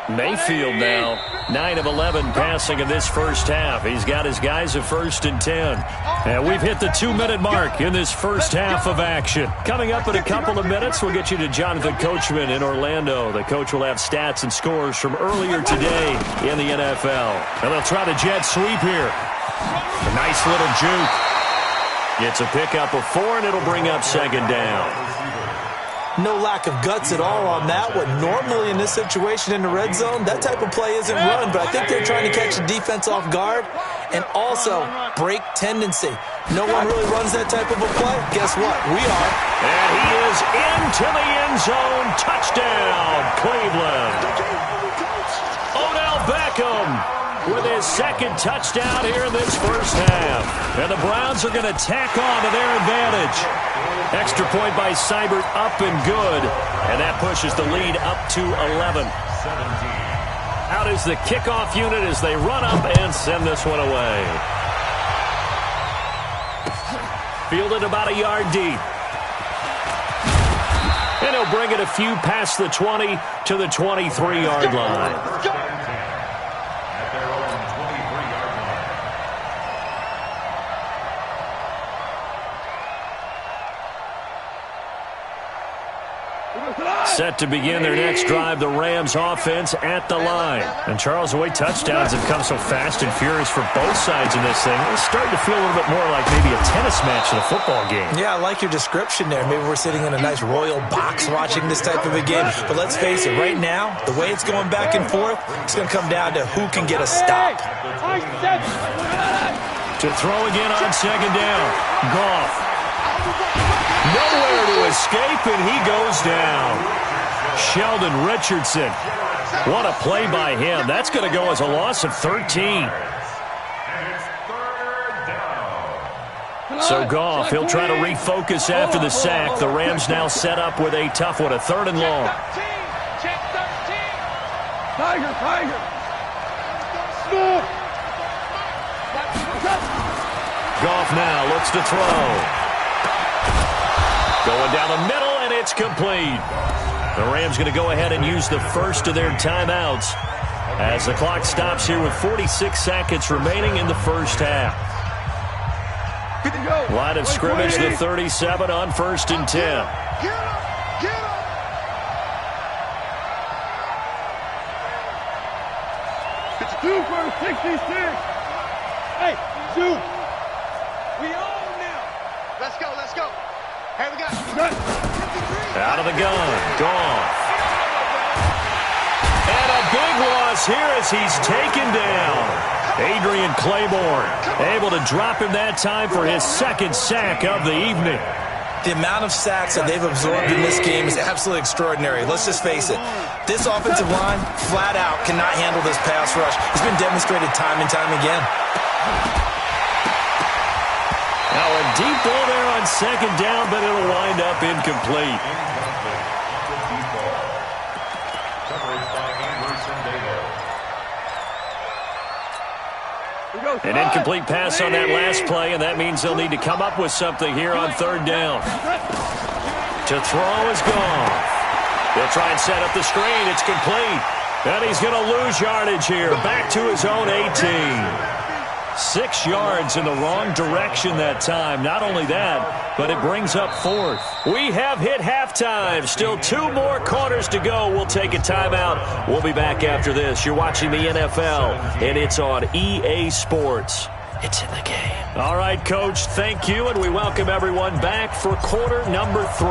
Mayfield now, 9 of 11 passing in this first half. He's got his guys at 1st and 10. And we've hit the 2-minute mark in this first half of action. Coming up in a couple of minutes, we'll get you to Jonathan Coachman in Orlando. The coach will have stats and scores from earlier today in the NFL. And they'll try the jet sweep here. A nice little juke. Gets a pickup of 4, and it'll bring up 2nd down. No lack of guts at all on that one. Normally in this situation in the red zone, that type of play isn't run, but I think they're trying to catch the defense off guard and also break tendency. No one really runs that type of a play. Guess what? We are. And he is into the end zone. Touchdown, Cleveland. Odell Beckham with his 2nd touchdown here in this first half. And the Browns are going to tack on to their advantage. Extra point by Seibert, up and good. And that pushes the lead up to 11. Out is the kickoff unit as they run up and send this one away. Fielded about a yard deep. And he'll bring it a few past the 20 to the 23-yard line. Set to begin their next drive, the Rams offense at the line. And Charles, the way touchdowns have come so fast and furious for both sides in this thing, it's starting to feel a little bit more like maybe a tennis match than a football game. Yeah, I like your description there. Maybe we're sitting in a nice royal box watching this type of a game. But let's face it, right now, the way it's going back and forth, it's going to come down to who can get a stop. To throw again on 2nd down. Goff. Nowhere to escape, and he goes down. Sheldon Richardson. What a play by him. That's going to go as a loss of 13. So Goff, he'll try to refocus after the sack. The Rams now set up with a tough one, a 3rd and long. Check 13. Tiger. Goff now looks to throw. Going down the middle, and it's complete. The Rams going to go ahead and use the first of their timeouts as the clock stops here with 46 seconds remaining in the first half. Line of scrimmage, the 37 on 1st and 10. Get up. 2 for 66. Hey, 2. We own now. Let's go. Here we go. Out of the gun. Goff. And a big loss here as he's taken down. Adrian Claiborne able to drop him that time for his 2nd sack of the evening. The amount of sacks that they've absorbed in this game is absolutely extraordinary. Let's just face it. This offensive line, flat out, cannot handle this pass rush. It's been demonstrated time and time again. Now a deep ball there on 2nd down, but it'll wind up incomplete. An incomplete pass on that last play, and that means they'll need to come up with something here on 3rd down. To throw is gone. They'll try and set up the screen. It's complete. And he's going to lose yardage here. Back to his own 18. 6 yards in the wrong direction that time. Not only that, but it brings up 4th. We have hit halftime. Still 2 more quarters to go. We'll take a timeout. We'll be back after this. You're watching the NFL, and it's on EA Sports. It's in the game. All right, Coach, thank you, and we welcome everyone back for quarter number 3.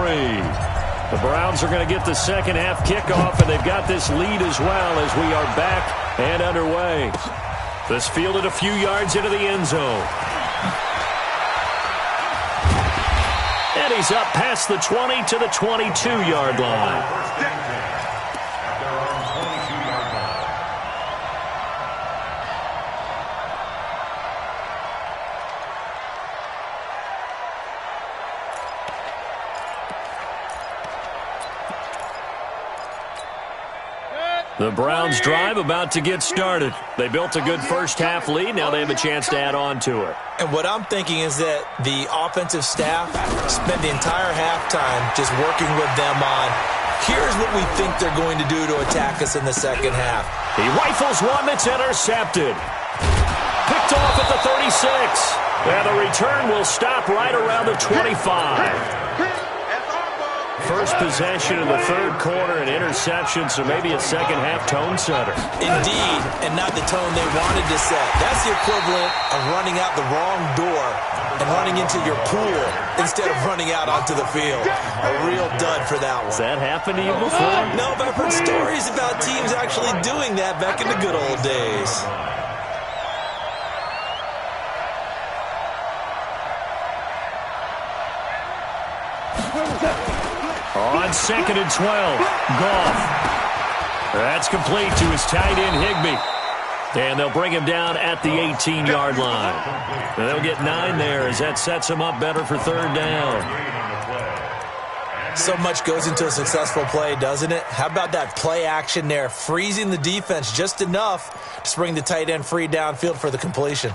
The Browns are going to get the 2nd half kickoff, and they've got this lead as well as we are back and underway. This fielded a few yards into the end zone. And he's up past the 20 to the 22-yard line. The Browns' drive about to get started. They built a good first-half lead. Now they have a chance to add on to it. And what I'm thinking is that the offensive staff spent the entire halftime just working with them on, here's what we think they're going to do to attack us in the second half. He rifles one that's intercepted. Picked off at the 36. And the return will stop right around the 25. First possession in the third quarter, an interception, so maybe a second-half tone setter. Indeed, and not the tone they wanted to set. That's the equivalent of running out the wrong door and running into your pool instead of running out onto the field. A real dud for that one. Has that happened to you before? No, but I've heard stories about teams actually doing that back in the good old days. On 2nd and 12, Goff. That's complete to his tight end, Higbee. And they'll bring him down at the 18-yard line. And they'll get 9 there as that sets him up better for third down. So much goes into a successful play, doesn't it? How about that play action there, freezing the defense just enough to bring the tight end free downfield for the completion.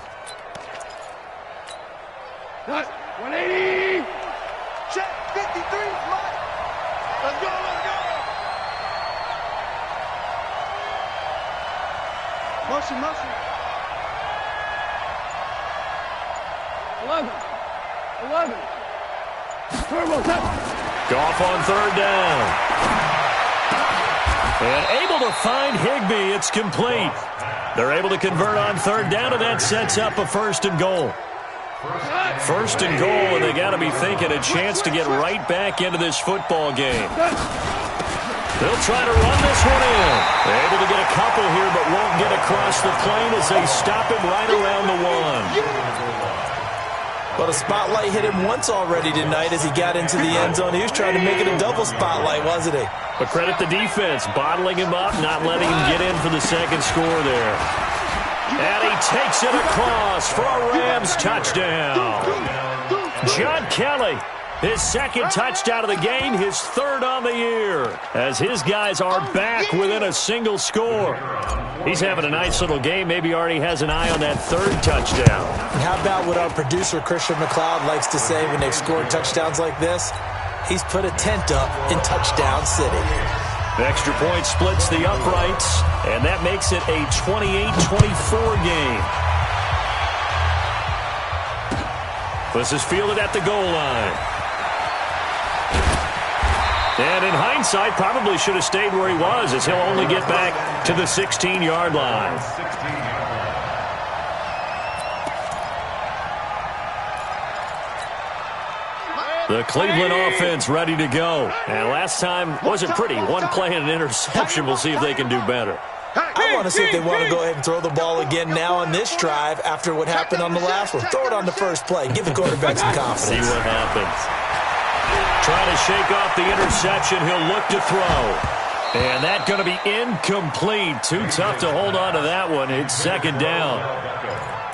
180. Check 53. Let's go, let's go. Motion, motion. 11. Turbo set. Goff on third down. And able to find Higbee. It's complete. They're able to convert on third down, and that sets up a 1st and goal. 1st and goal, and they got to be thinking a chance to get right back into this football game. They'll try to run this one in. They're able to get a couple here, but won't get across the plane as they stop him right around the 1. Well, the spotlight hit him once already tonight as he got into the end zone. He was trying to make it a double spotlight, wasn't he? But credit the defense, bottling him up, not letting him get in for the second score there. And he takes it across for a Rams touchdown. John Kelly, his second touchdown of the game, his 3rd on the year, as his guys are back within a single score. He's having a nice little game, maybe already has an eye on that 3rd touchdown. And how about what our producer, Christian McLeod, likes to say when they've scored touchdowns like this? He's put a tent up in Touchdown City. The extra point splits the uprights, and that makes it a 28-24 game. This is fielded at the goal line. And in hindsight, probably should have stayed where he was, as he'll only get back to the 16-yard line. The Cleveland offense ready to go. And last time wasn't pretty. One play and an interception. We'll see if they can do better. I want to see if they want to go ahead and throw the ball again now on this drive after what happened on the last one. Throw it on the first play. Give the quarterback some confidence. See what happens. Trying to shake off the interception. He'll look to throw. And that's going to be incomplete. Too tough to hold on to that one. It's 2nd down.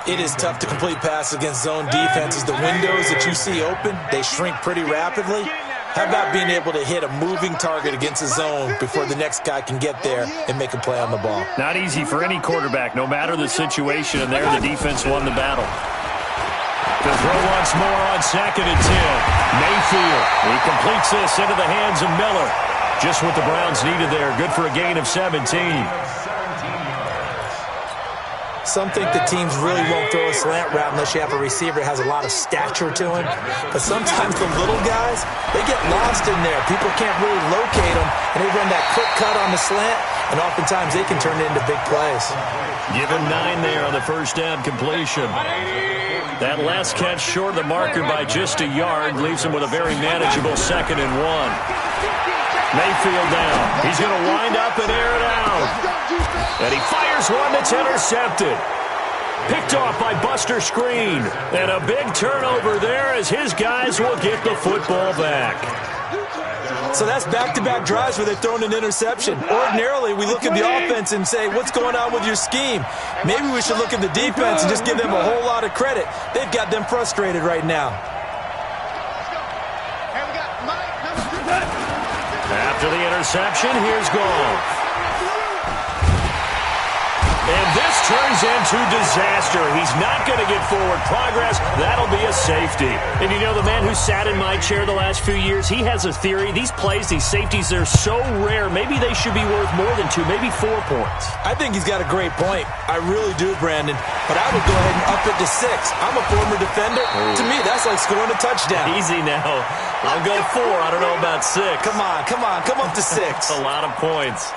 It is tough to complete passes against zone defenses. The windows that you see open, they shrink pretty rapidly. How about being able to hit a moving target against a zone before the next guy can get there and make a play on the ball? Not easy for any quarterback, no matter the situation, and there the defense won the battle. To throw once more on 2nd and 10. Mayfield, he completes this into the hands of Miller. Just what the Browns needed there. Good for a gain of 17. Some think the teams really won't throw a slant route unless you have a receiver that has a lot of stature to him. But sometimes the little guys, they get lost in there. People can't really locate them, and they run that quick cut on the slant, and oftentimes they can turn it into big plays. Give him 9 there on the first down completion. That last catch short of the marker by just a yard leaves him with a very manageable 2nd and 1. Mayfield down. He's going to wind up and air it out. And he fires one that's intercepted. Picked off by Buster Screen. And a big turnover there as his guys will get the football back. So that's back-to-back drives where they've thrown an interception. Ordinarily, we look at the offense and say, what's going on with your scheme? Maybe we should look at the defense and just give them a whole lot of credit. They've got them frustrated right now. After the interception, here's Goff. And this turns into disaster. He's not going to get forward progress. That'll be a safety. And you know, the man who sat in my chair the last few years, he has a theory. These plays, these safeties, they're so rare. Maybe they should be worth more than 2, maybe 4 points. I think he's got a great point. I really do, Brandon. But I would go ahead and up it to 6. I'm a former defender. To me, that's like scoring a touchdown. Easy now. I'll go 4. I don't know about 6. Come on. Come up to 6. A lot of points.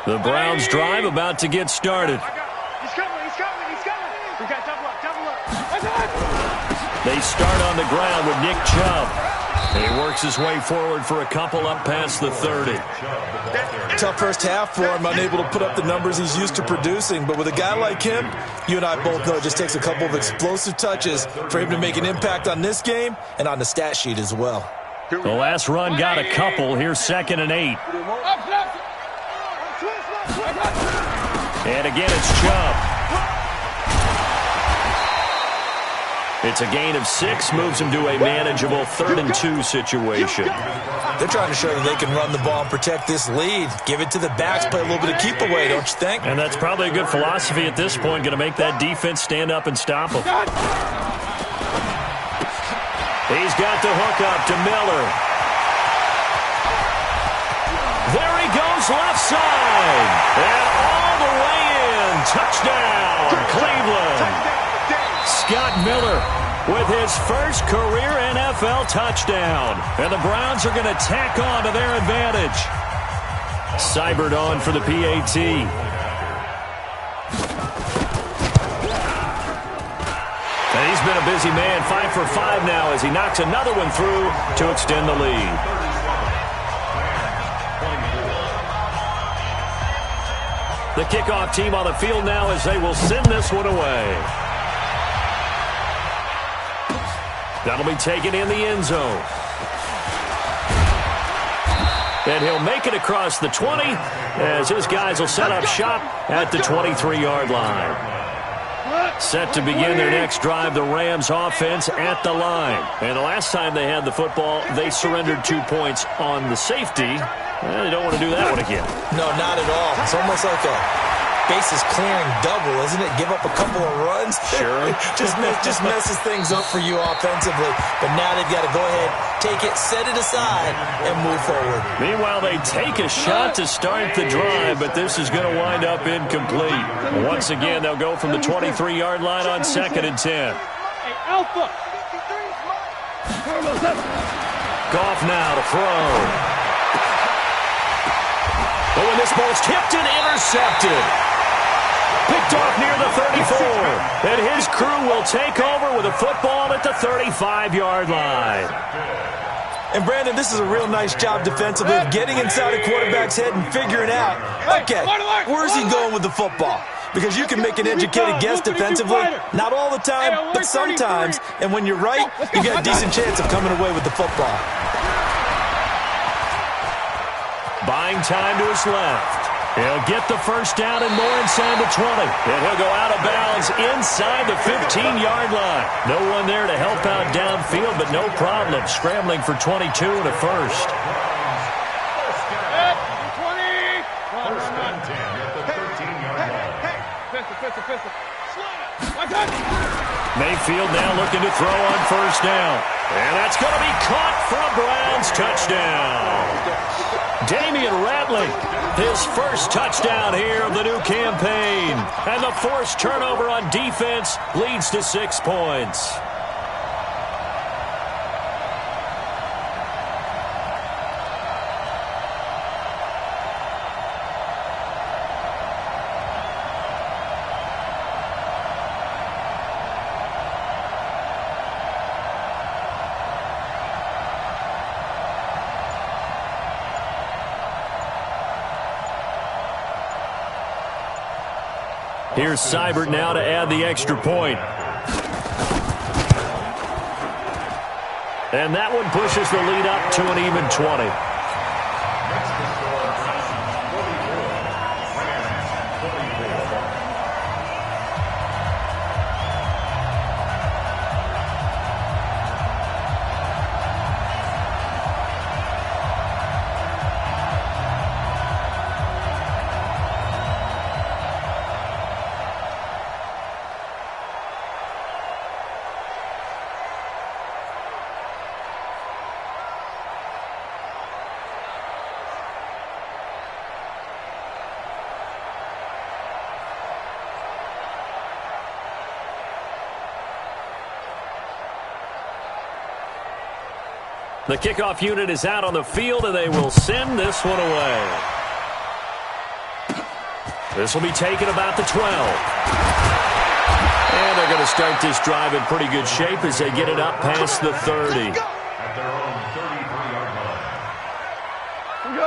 The Browns drive about to get started. He's coming. We got double up. They start on the ground with Nick Chubb. He works his way forward for a couple up past the 30. Tough first half for him, unable to put up the numbers he's used to producing. But with a guy like him, you and I both know it just takes a couple of explosive touches for him to make an impact on this game and on the stat sheet as well. The last run got a couple. Here's 2nd and 8. And again, it's Chubb. It's a gain of 6, moves him to a manageable 3rd and 2 situation. They're trying to show you they can run the ball and protect this lead. Give it to the backs, play a little bit of keep away, don't you think? And that's probably a good philosophy at this point, going to make that defense stand up and stop them. He's got the hook up to Miller. There he goes, left side. And all the way in. Touchdown, Cleveland. Scott Miller with his first career NFL touchdown. And the Browns are going to tack on to their advantage. Seibert on for the PAT. And he's been a busy man, 5 for 5 now as he knocks another one through to extend the lead. The kickoff team on the field now as they will send this one away. That'll be taken in the end zone. And he'll make it across the 20 as his guys will set up shop at the 23-yard line. Set to begin their next drive, the Rams offense at the line. And the last time they had the football, they surrendered 2 points on the safety. Well, they don't want to do that one again. No, not at all. It's almost like a bases clearing double, isn't it? Give up a couple of runs. Sure. just messes things up for you offensively. But now they've got to go ahead, take it, set it aside, and move forward. Meanwhile, they take a shot to start the drive, but this is going to wind up incomplete. Once again, they'll go from the 23-yard line on 2nd and 10. Hey, Alpha. Goff now to throw. Oh, and this ball's tipped and intercepted. Picked off near the 34. And his crew will take over with a football at the 35-yard line. And, Brandon, this is a real nice job defensively of getting inside a quarterback's head and figuring out, okay, where's he going with the football? Because you can make an educated guess defensively. Not all the time, but sometimes. And when you're right, you got a decent chance of coming away with the football. Buying time to his left. He'll get the first down and more inside the 20. And he'll go out of bounds inside the 15-yard line. No one there to help out downfield, but no problem. Scrambling for 22 and a first. Mayfield now looking to throw on first down. And that's going to be caught for a Browns touchdown. Damian Ratley, his first touchdown here of the new campaign. And the forced turnover on defense leads to 6 points. Here's Seibert now to add the extra point. And that one pushes the lead up to an even 20. The kickoff unit is out on the field, and they will send this one away. This will be taken about the 12. And they're going to start this drive in pretty good shape as they get it up past the 30. At their own 33-yard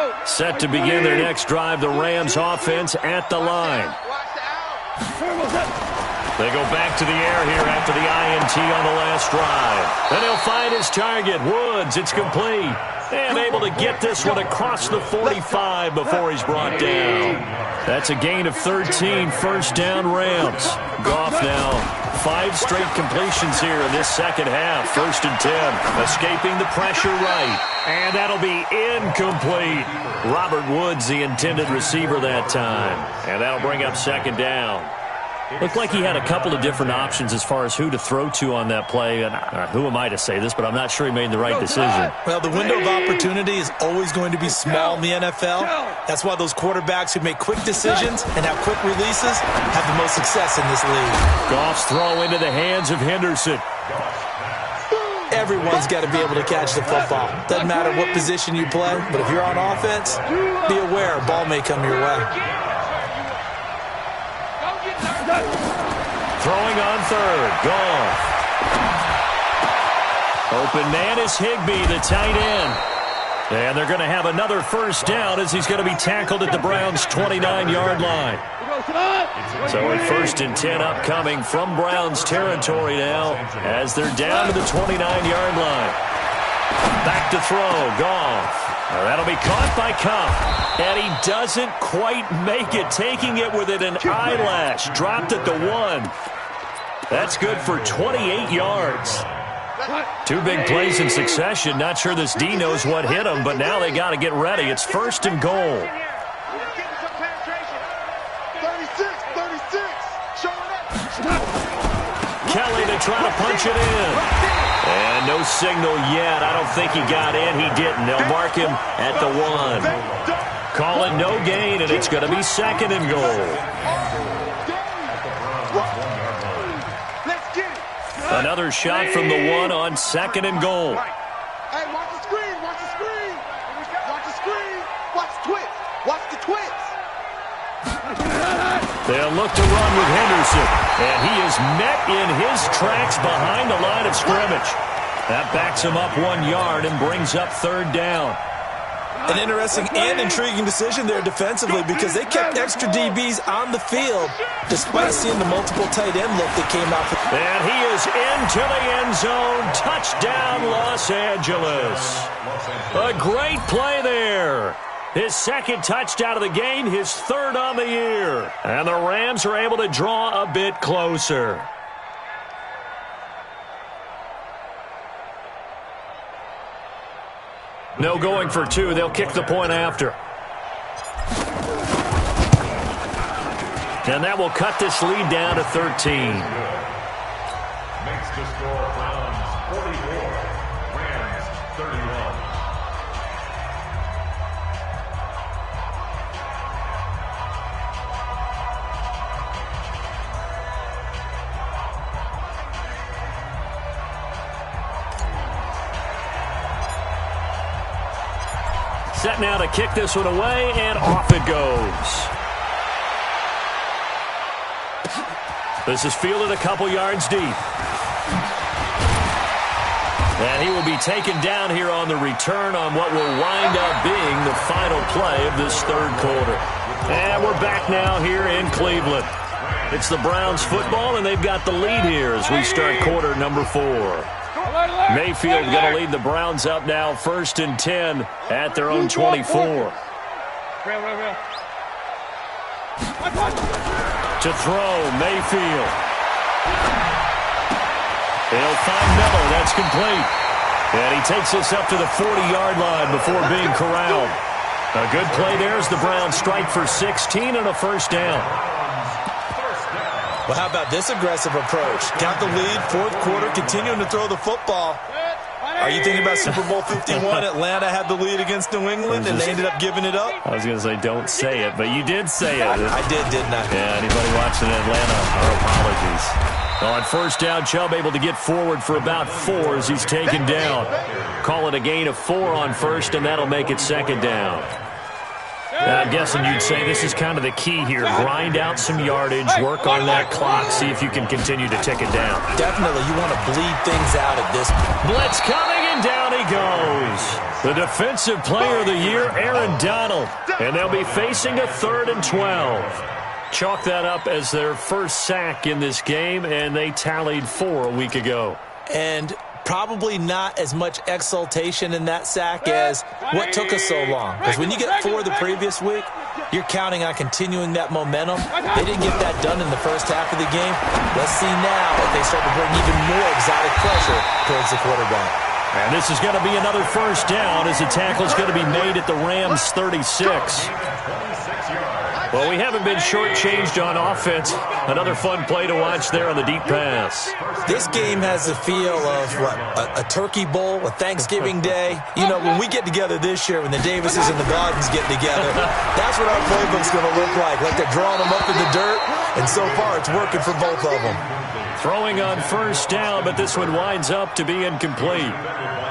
line. Set to begin their next drive, the Rams offense at the line. They go back to the air here after the INT on the last drive. And he'll find his target, Woods. It's complete. And able to get this one across the 45 before he's brought down. That's a gain of 13, first down Rams. Goff now, 5 straight completions here in this second half. 1st and 10, escaping the pressure right. And that'll be incomplete. Robert Woods, the intended receiver that time. And that'll bring up 2nd down. Looked like he had a couple of different options as far as who to throw to on that play. And who am I to say this, but I'm not sure he made the right decision. Well, the window of opportunity is always going to be small in the NFL. That's why those quarterbacks who make quick decisions and have quick releases have the most success in this league. Goff's throw into the hands of Henderson. Everyone's got to be able to catch the football. Doesn't matter what position you play, but if you're on offense, be aware a ball may come your way. Throwing on 3rd. Goff. Open man is Higbee, the tight end. And they're going to have another first down as he's going to be tackled at the Browns' 29-yard line. So a 1st and 10 upcoming from Browns territory now as they're down to the 29-yard line. Back to throw. Goff. That'll be caught by Kupp. And he doesn't quite make it, taking it within an eyelash. Dropped at the 1. That's good for 28 yards. 2 big plays in succession. Not sure this D knows what hit him, but now they got to get ready. It's 1st and goal. 36. Kelly to try to punch it in. And no signal yet. I don't think he got in. He didn't. They'll mark him at the 1. Call it no gain, and it's going to be 2nd and goal. Another shot from the 1 on 2nd and goal. Hey, watch the screen. Watch the screen. Watch the screen. Watch the twits. Watch the twits. They'll look to run with Henderson. And he is met in his tracks behind the line of scrimmage. That backs him up 1 yard and brings up 3rd down. An interesting and intriguing decision there defensively because they kept extra DBs on the field despite seeing the multiple tight end look that came out. And he is into the end zone. Touchdown, Los Angeles. A great play there. His 2nd touchdown of the game, his 3rd on the year. And the Rams are able to draw a bit closer. No going for 2. They'll kick the point after. And that will cut this lead down to 13. Makes the score Browns 44, Rams 31. Set now to kick this one away, and off it goes. This is fielded a couple yards deep. And he will be taken down here on the return on what will wind up being the final play of this 3rd quarter. And we're back now here in Cleveland. It's the Browns football, and they've got the lead here as we start quarter number 4. Mayfield going to lead the Browns up now, 1st and 10 at their own 24. To throw, Mayfield. He'll find Miller. That's complete. And he takes this up to the 40-yard line before being corralled. A good play there as the Browns strike for 16 and a 1st down. Well, how about this aggressive approach? Got the lead, 4th quarter, continuing to throw the football. Are you thinking about Super Bowl 51? Atlanta had the lead against New England, and they ended up giving it up? I was going to say, don't say it, but you did say it. I did, didn't I? Yeah, anybody watching Atlanta, our apologies. On first down, Chubb able to get forward for about 4 as he's taken down. Call it a gain of 4 on first, and that'll make it second down. I'm guessing you'd say this is kind of the key here. Grind out some yardage, work on that clock, see if you can continue to tick it down. Definitely, you want to bleed things out at this point. Blitz coming, and down he goes. The defensive player of the year, Aaron Donald. And they'll be facing a 3rd and 12. Chalk that up as their first sack in this game, and they tallied 4 a week ago. And probably not as much exultation in that sack as what took us so long. Because when you get 4 the previous week, you're counting on continuing that momentum. They didn't get that done in the first half of the game. Let's see now if they start to bring even more exotic pressure towards the quarterback. And this is going to be another first down as the tackle's going to be made at the Rams' 36. Well, we haven't been shortchanged on offense. Another fun play to watch there on the deep pass. This game has the feel of, a turkey bowl, a Thanksgiving day. You know, when we get together this year, when the Davises and the Gardens get together, that's what our playbook's going to look like they're drawing them up in the dirt, and so far it's working for both of them. Throwing on first down, but this one winds up to be incomplete.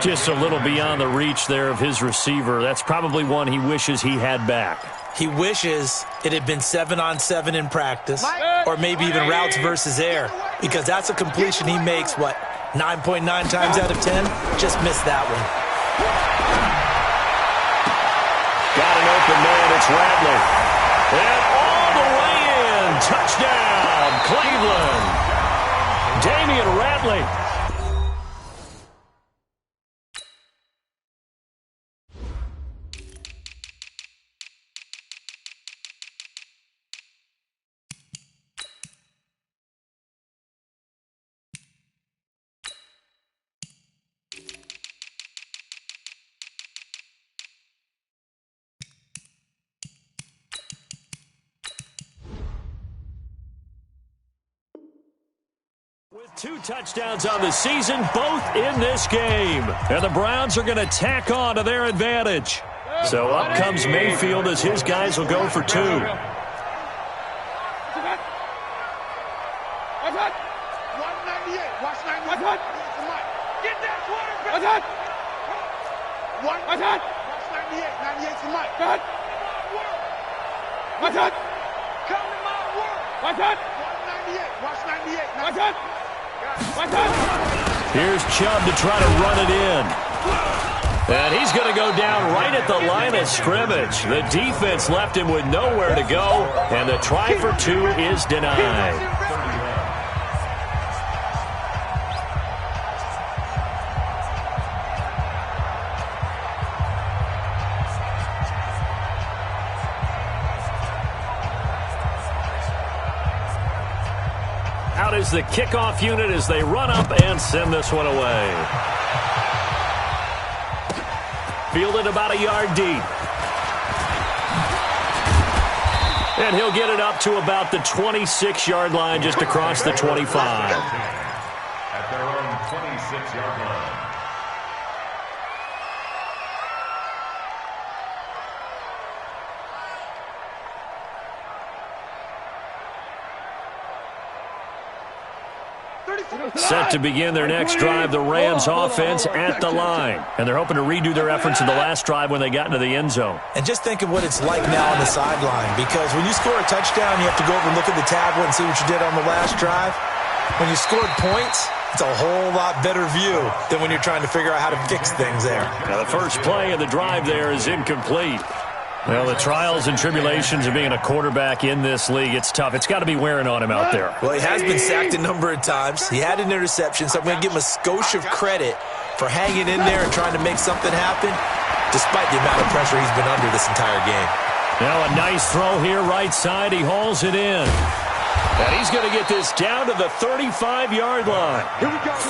Just a little beyond the reach there of his receiver. That's probably one he wishes he had back. He wishes it had been 7-on-7 in practice, or maybe even routes versus air, because that's a completion he makes, 9.9 times out of 10? Just missed that one. Got an open man, it's Radley. And all the way in, touchdown, Cleveland. Damian Radley. With 2 touchdowns on the season, both in this game. And the Browns are going to tack on to their advantage. So up comes Mayfield as his guys will go for 2. 198. Watch 98. Get that quarterback. Watch 98. 98's the mic. Come to my work. 198. Watch 98. Here's Chubb to try to run it in. And he's going to go down right at the line of scrimmage. The defense left him with nowhere to go, and the try for 2 is denied. Out is the kickoff unit as they run up and send this one away. Fielded about a yard deep. And he'll get it up to about the 26-yard line, just across the 25. At their own 26-yard line. Set to begin their next drive, the Rams offense at the line. And they're hoping to redo their efforts in the last drive when they got into the end zone. And just think of what it's like now on the sideline, because when you score a touchdown, you have to go over and look at the tablet and see what you did on the last drive. When you scored points, it's a whole lot better view than when you're trying to figure out how to fix things there. Now the first play of the drive there is incomplete. Well, the trials and tribulations of being a quarterback in this league, it's tough. It's got to be wearing on him out there. Well, he has been sacked a number of times. He had an interception, so I'm going to give him a skosh of credit for hanging in there and trying to make something happen, despite the amount of pressure he's been under this entire game. Now a nice throw here, right side. He hauls it in. And he's going to get this down to the 35-yard line.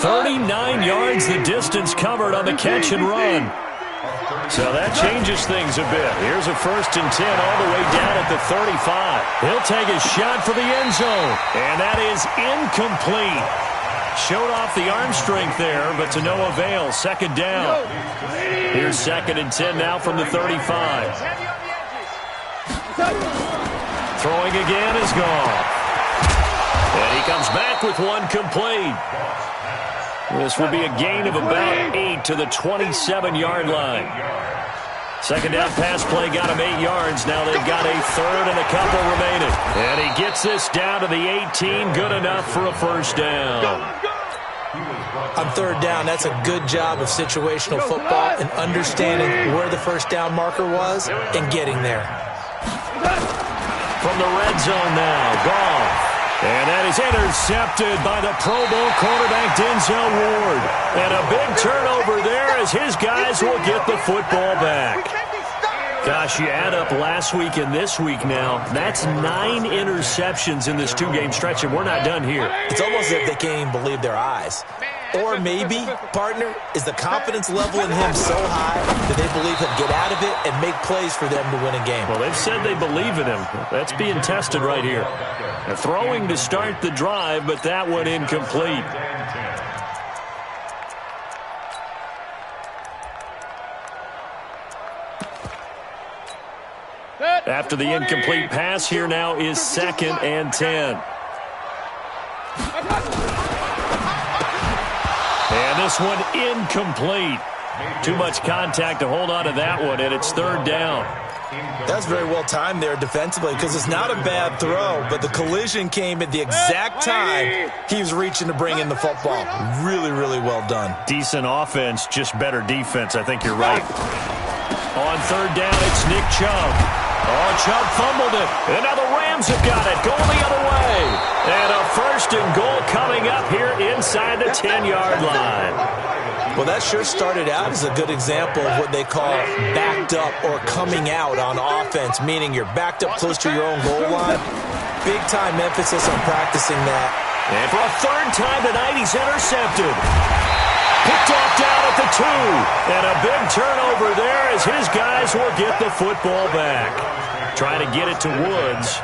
39 yards the distance covered on the catch and run. So that changes things a bit. Here's a 1st and 10 all the way down at the 35. He'll take a shot for the end zone. And that is incomplete. Showed off the arm strength there, but to no avail. 2nd down. Here's 2nd and 10 now from the 35. Throwing again is gone. And he comes back with one complete. This will be a gain of about 8 to the 27-yard line. Second down pass play got him 8 yards. Now they've got a third and a couple remaining. And he gets this down to the 18. Good enough for a first down. On third down, that's a good job of situational football and understanding where the first down marker was and getting there. From the red zone now, Goff. And that is intercepted by the Pro Bowl quarterback Denzel Ward. And a big turnover there as his guys will get the football back. Gosh, you add up last week and this week now, that's 9 interceptions in this 2-game stretch, and we're not done here. It's almost as if they can't even believe their eyes. Or maybe, partner, is the confidence level in him so high that they believe he'll get out of it and make plays for them to win a game. Well, they've said they believe in him. That's being tested right here. They're throwing to start the drive, but that one incomplete. After the incomplete pass, here now is 2nd and 10. And this one incomplete. Too much contact to hold on to that one, and it's 3rd down. That's very well timed there defensively because it's not a bad throw, but the collision came at the exact time he was reaching to bring in the football. Really, really well done. Decent offense, just better defense. I think you're right. On 3rd down, it's Nick Chubb. Oh, Chubb fumbled it. And now the Rams have got it. Going the other way. And a 1st and goal coming up here inside the 10-yard line. Well, that sure started out as a good example of what they call backed up or coming out on offense, meaning you're backed up close to your own goal line. Big-time emphasis on practicing that. And for a 3rd time tonight, he's intercepted. Picked off down at the 2. And a big turnover there as his guys will get the football back. Trying to get it to Woods.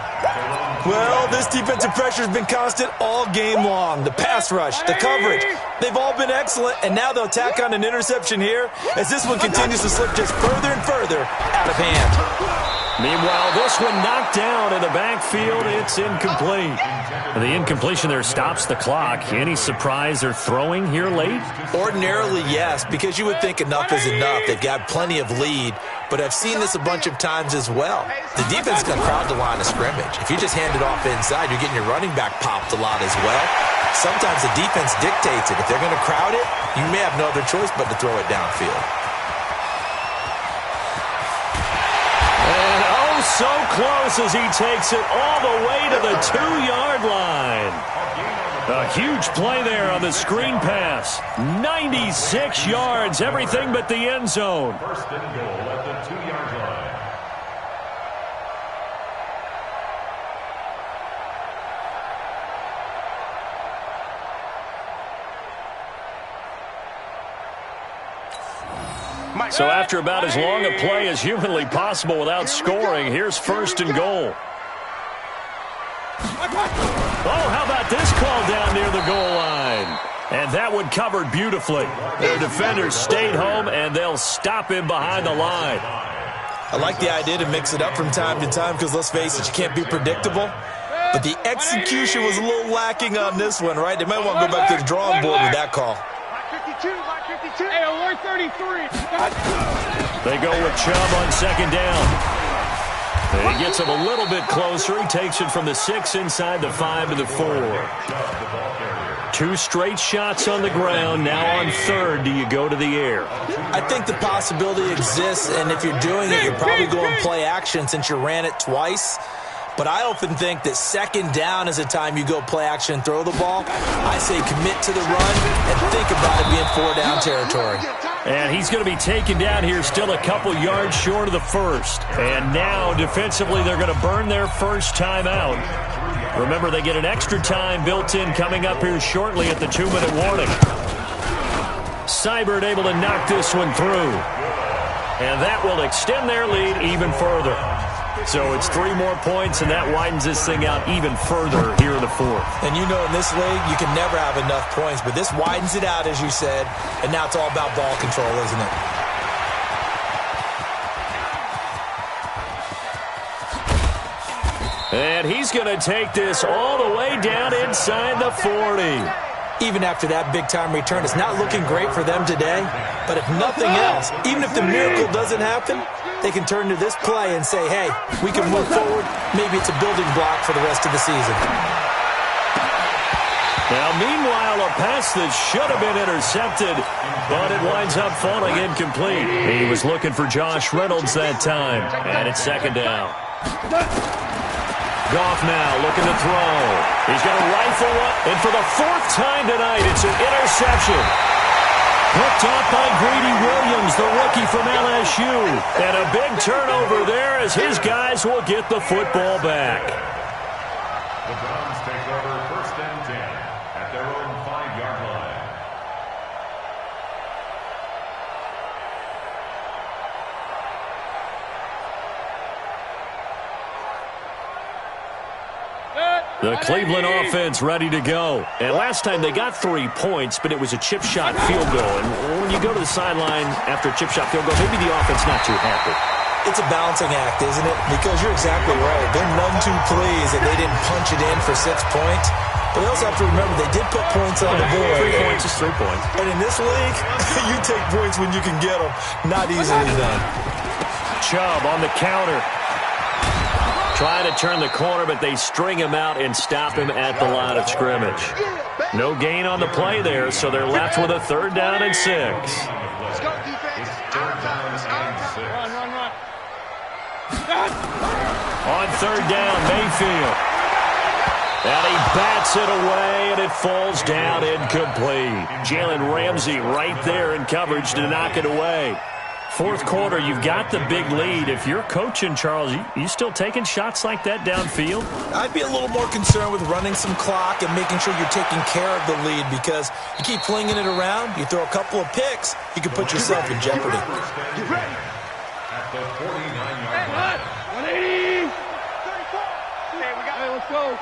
Well, this defensive pressure has been constant all game long. The pass rush, the coverage, they've all been excellent, and now they'll tack on an interception here as this one continues to slip just further and further out of hand. Meanwhile, this one knocked down in the backfield. It's incomplete. The incompletion there stops the clock. Any surprise they're throwing here late? Ordinarily, yes, because you would think enough is enough. They've got plenty of lead, but I've seen this a bunch of times as well. The defense is going to crowd the line of scrimmage. If you just hand it off inside, you're getting your running back popped a lot as well. Sometimes the defense dictates it. If they're going to crowd it, you may have no other choice but to throw it downfield. And oh, so close as he takes it all the way to the 2-yard line. A huge play there on the screen pass. 96 yards, everything but the end zone. 1st and goal at the 2-yard line. So after about as long a play as humanly possible without scoring, here's 1st and goal. Oh, how about this call down near the goal line? And that one covered beautifully. Their defenders stayed home, and they'll stop him behind the line. I like the idea to mix it up from time to time because, let's face it, you can't be predictable. But the execution was a little lacking on this one, right? They might want to go back to the drawing board with that call. Hey, alert 33. They go with Chubb on 2nd down. And he gets him a little bit closer. He takes it from the 6 inside the 5 to the 4. 2 straight shots on the ground. Now on 3rd, do you go to the air? I think the possibility exists, and if you're doing it, you're probably going play action since you ran it twice. But I often think that 2nd down is the time you go play action and throw the ball. I say commit to the run and think about it being 4-down territory. And he's going to be taken down here still a couple yards short of the 1st. And now defensively they're going to burn their first timeout. Remember, they get an extra time built in coming up here shortly at the 2-minute warning. Seibert able to knock this one through. And that will extend their lead even further. So it's 3 more points, and that widens this thing out even further here in the 4th. And you know in this league, you can never have enough points, but this widens it out, as you said, and now it's all about ball control, isn't it? And he's going to take this all the way down inside the 40. Even after that big-time return, it's not looking great for them today. But if nothing else, even if the miracle doesn't happen, they can turn to this play and say, hey, we can move forward. Maybe it's a building block for the rest of the season. Now, meanwhile, a pass that should have been intercepted, but it winds up falling incomplete. He was looking for Josh Reynolds that time, and it's second down. Goff now looking to throw. He's going to rifle one, and for the fourth time tonight, it's an interception. Picked off by Greedy Williams, the rookie from LSU. And a big turnover there as his guys will get the football back. The Browns take over first and 10 at their own 5-yard line. The Cleveland offense ready to go. And last time they got 3 points, but it was a chip shot field goal. And when you go to the sideline after a chip shot field goal, maybe the offense not too happy. It's a balancing act, isn't it? Because you're exactly right. They're none too pleased that they didn't punch it in for 6 points. But they also have to remember they did put points on the board. 3 points is 3 points. And in this league, you take points when you can get them. Not easily done. Chubb on the counter. Trying to turn the corner, but they string him out and stop him at the line of scrimmage. No gain on the play there, so they're left with a 3rd down and 6. Let's go, defense. On 3rd down, Mayfield. And he bats it away, and it falls down incomplete. Jalen Ramsey right there in coverage to knock it away. 4th quarter, you've got the big lead. If you're coaching, Charles, you still taking shots like that downfield? I'd be a little more concerned with running some clock and making sure you're taking care of the lead, because you keep flinging it around, you throw a couple of picks, you can put yourself in jeopardy. Get ready. At the 49-yard line. 180. 34. Hey, we got it. Let's go.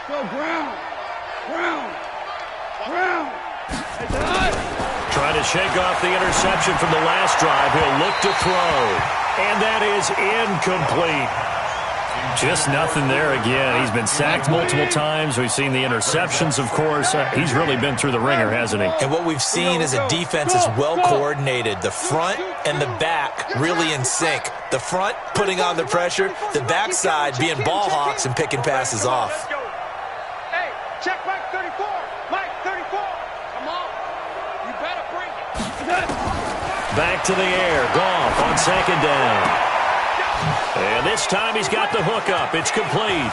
Go, ground. Trying to shake off the interception from the last drive. He'll look to throw. And that is incomplete. Just nothing there again. He's been sacked multiple times. We've seen the interceptions, of course. He's really been through the ringer, hasn't he? And what we've seen is a defense that's well coordinated. The front and the back really in sync. The front putting on the pressure. The backside being ball hawks and picking passes off. Hey, check Mike 34. Mike 34. Come on. You better bring it. Back to the air. Goff on 2nd down. And this time he's got the hook up. It's complete.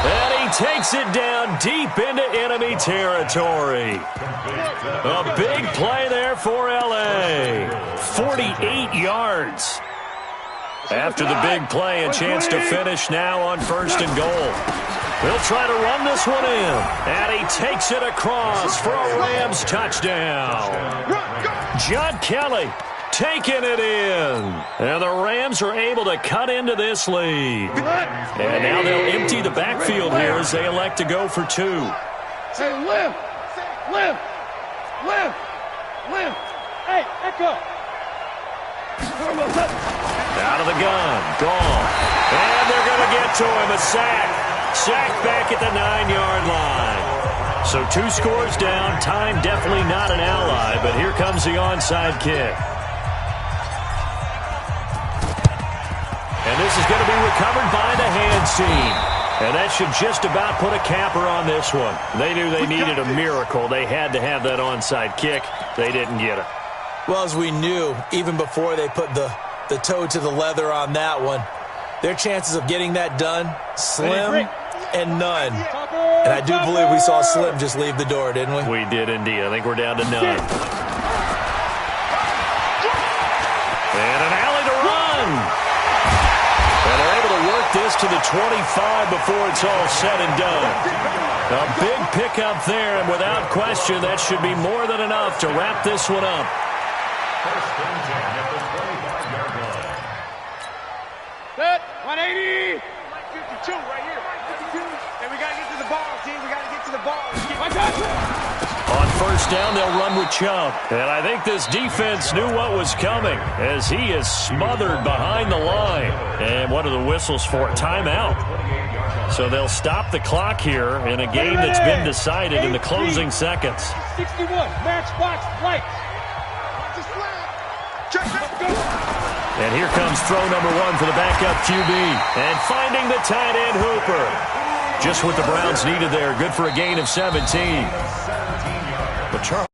And he takes it down deep into enemy territory. A big play there for L.A. 48 yards. After the big play, a chance to finish now on 1st and goal. They'll try to run this one in. And he takes it across for a Rams touchdown. John Kelly taking it in. And the Rams are able to cut into this lead. And now they'll empty the backfield here as they elect to go for 2. Say lift. Hey, echo. Out of the gun. Gone. And they're going to get to him. A sack. Sack back at the 9-yard line. So 2 scores down. Time definitely not an ally, but here comes the onside kick. And this is going to be recovered by the hands team. And that should just about put a capper on this one. They knew they needed a miracle. They had to have that onside kick. They didn't get it. Well, as we knew, even before they put the toe to the leather on that one, their chances of getting that done, slim and none. And I do believe we saw Slim just leave the door, didn't we? We did indeed. I think we're down to none. And an alley to run. And they're able to work this to the 25 before it's all said and done. A big pickup there, and without question, that should be more than enough to wrap this one up. First and 10 at the 25-yard line. Set. 180. Mike 52 right here. 52. And we got to get to the ball, team. We got to get to the ball. On first down, they'll run with Chubb. And I think this defense knew what was coming as he is smothered behind the line. And what are the whistles for? Timeout. So they'll stop the clock here in a game that's been decided in the closing seconds. 61, matchbox, lights. And here comes throw number one for the backup QB. And finding the tight end Hooper. Just what the Browns needed there. Good for a gain of 17. But Charles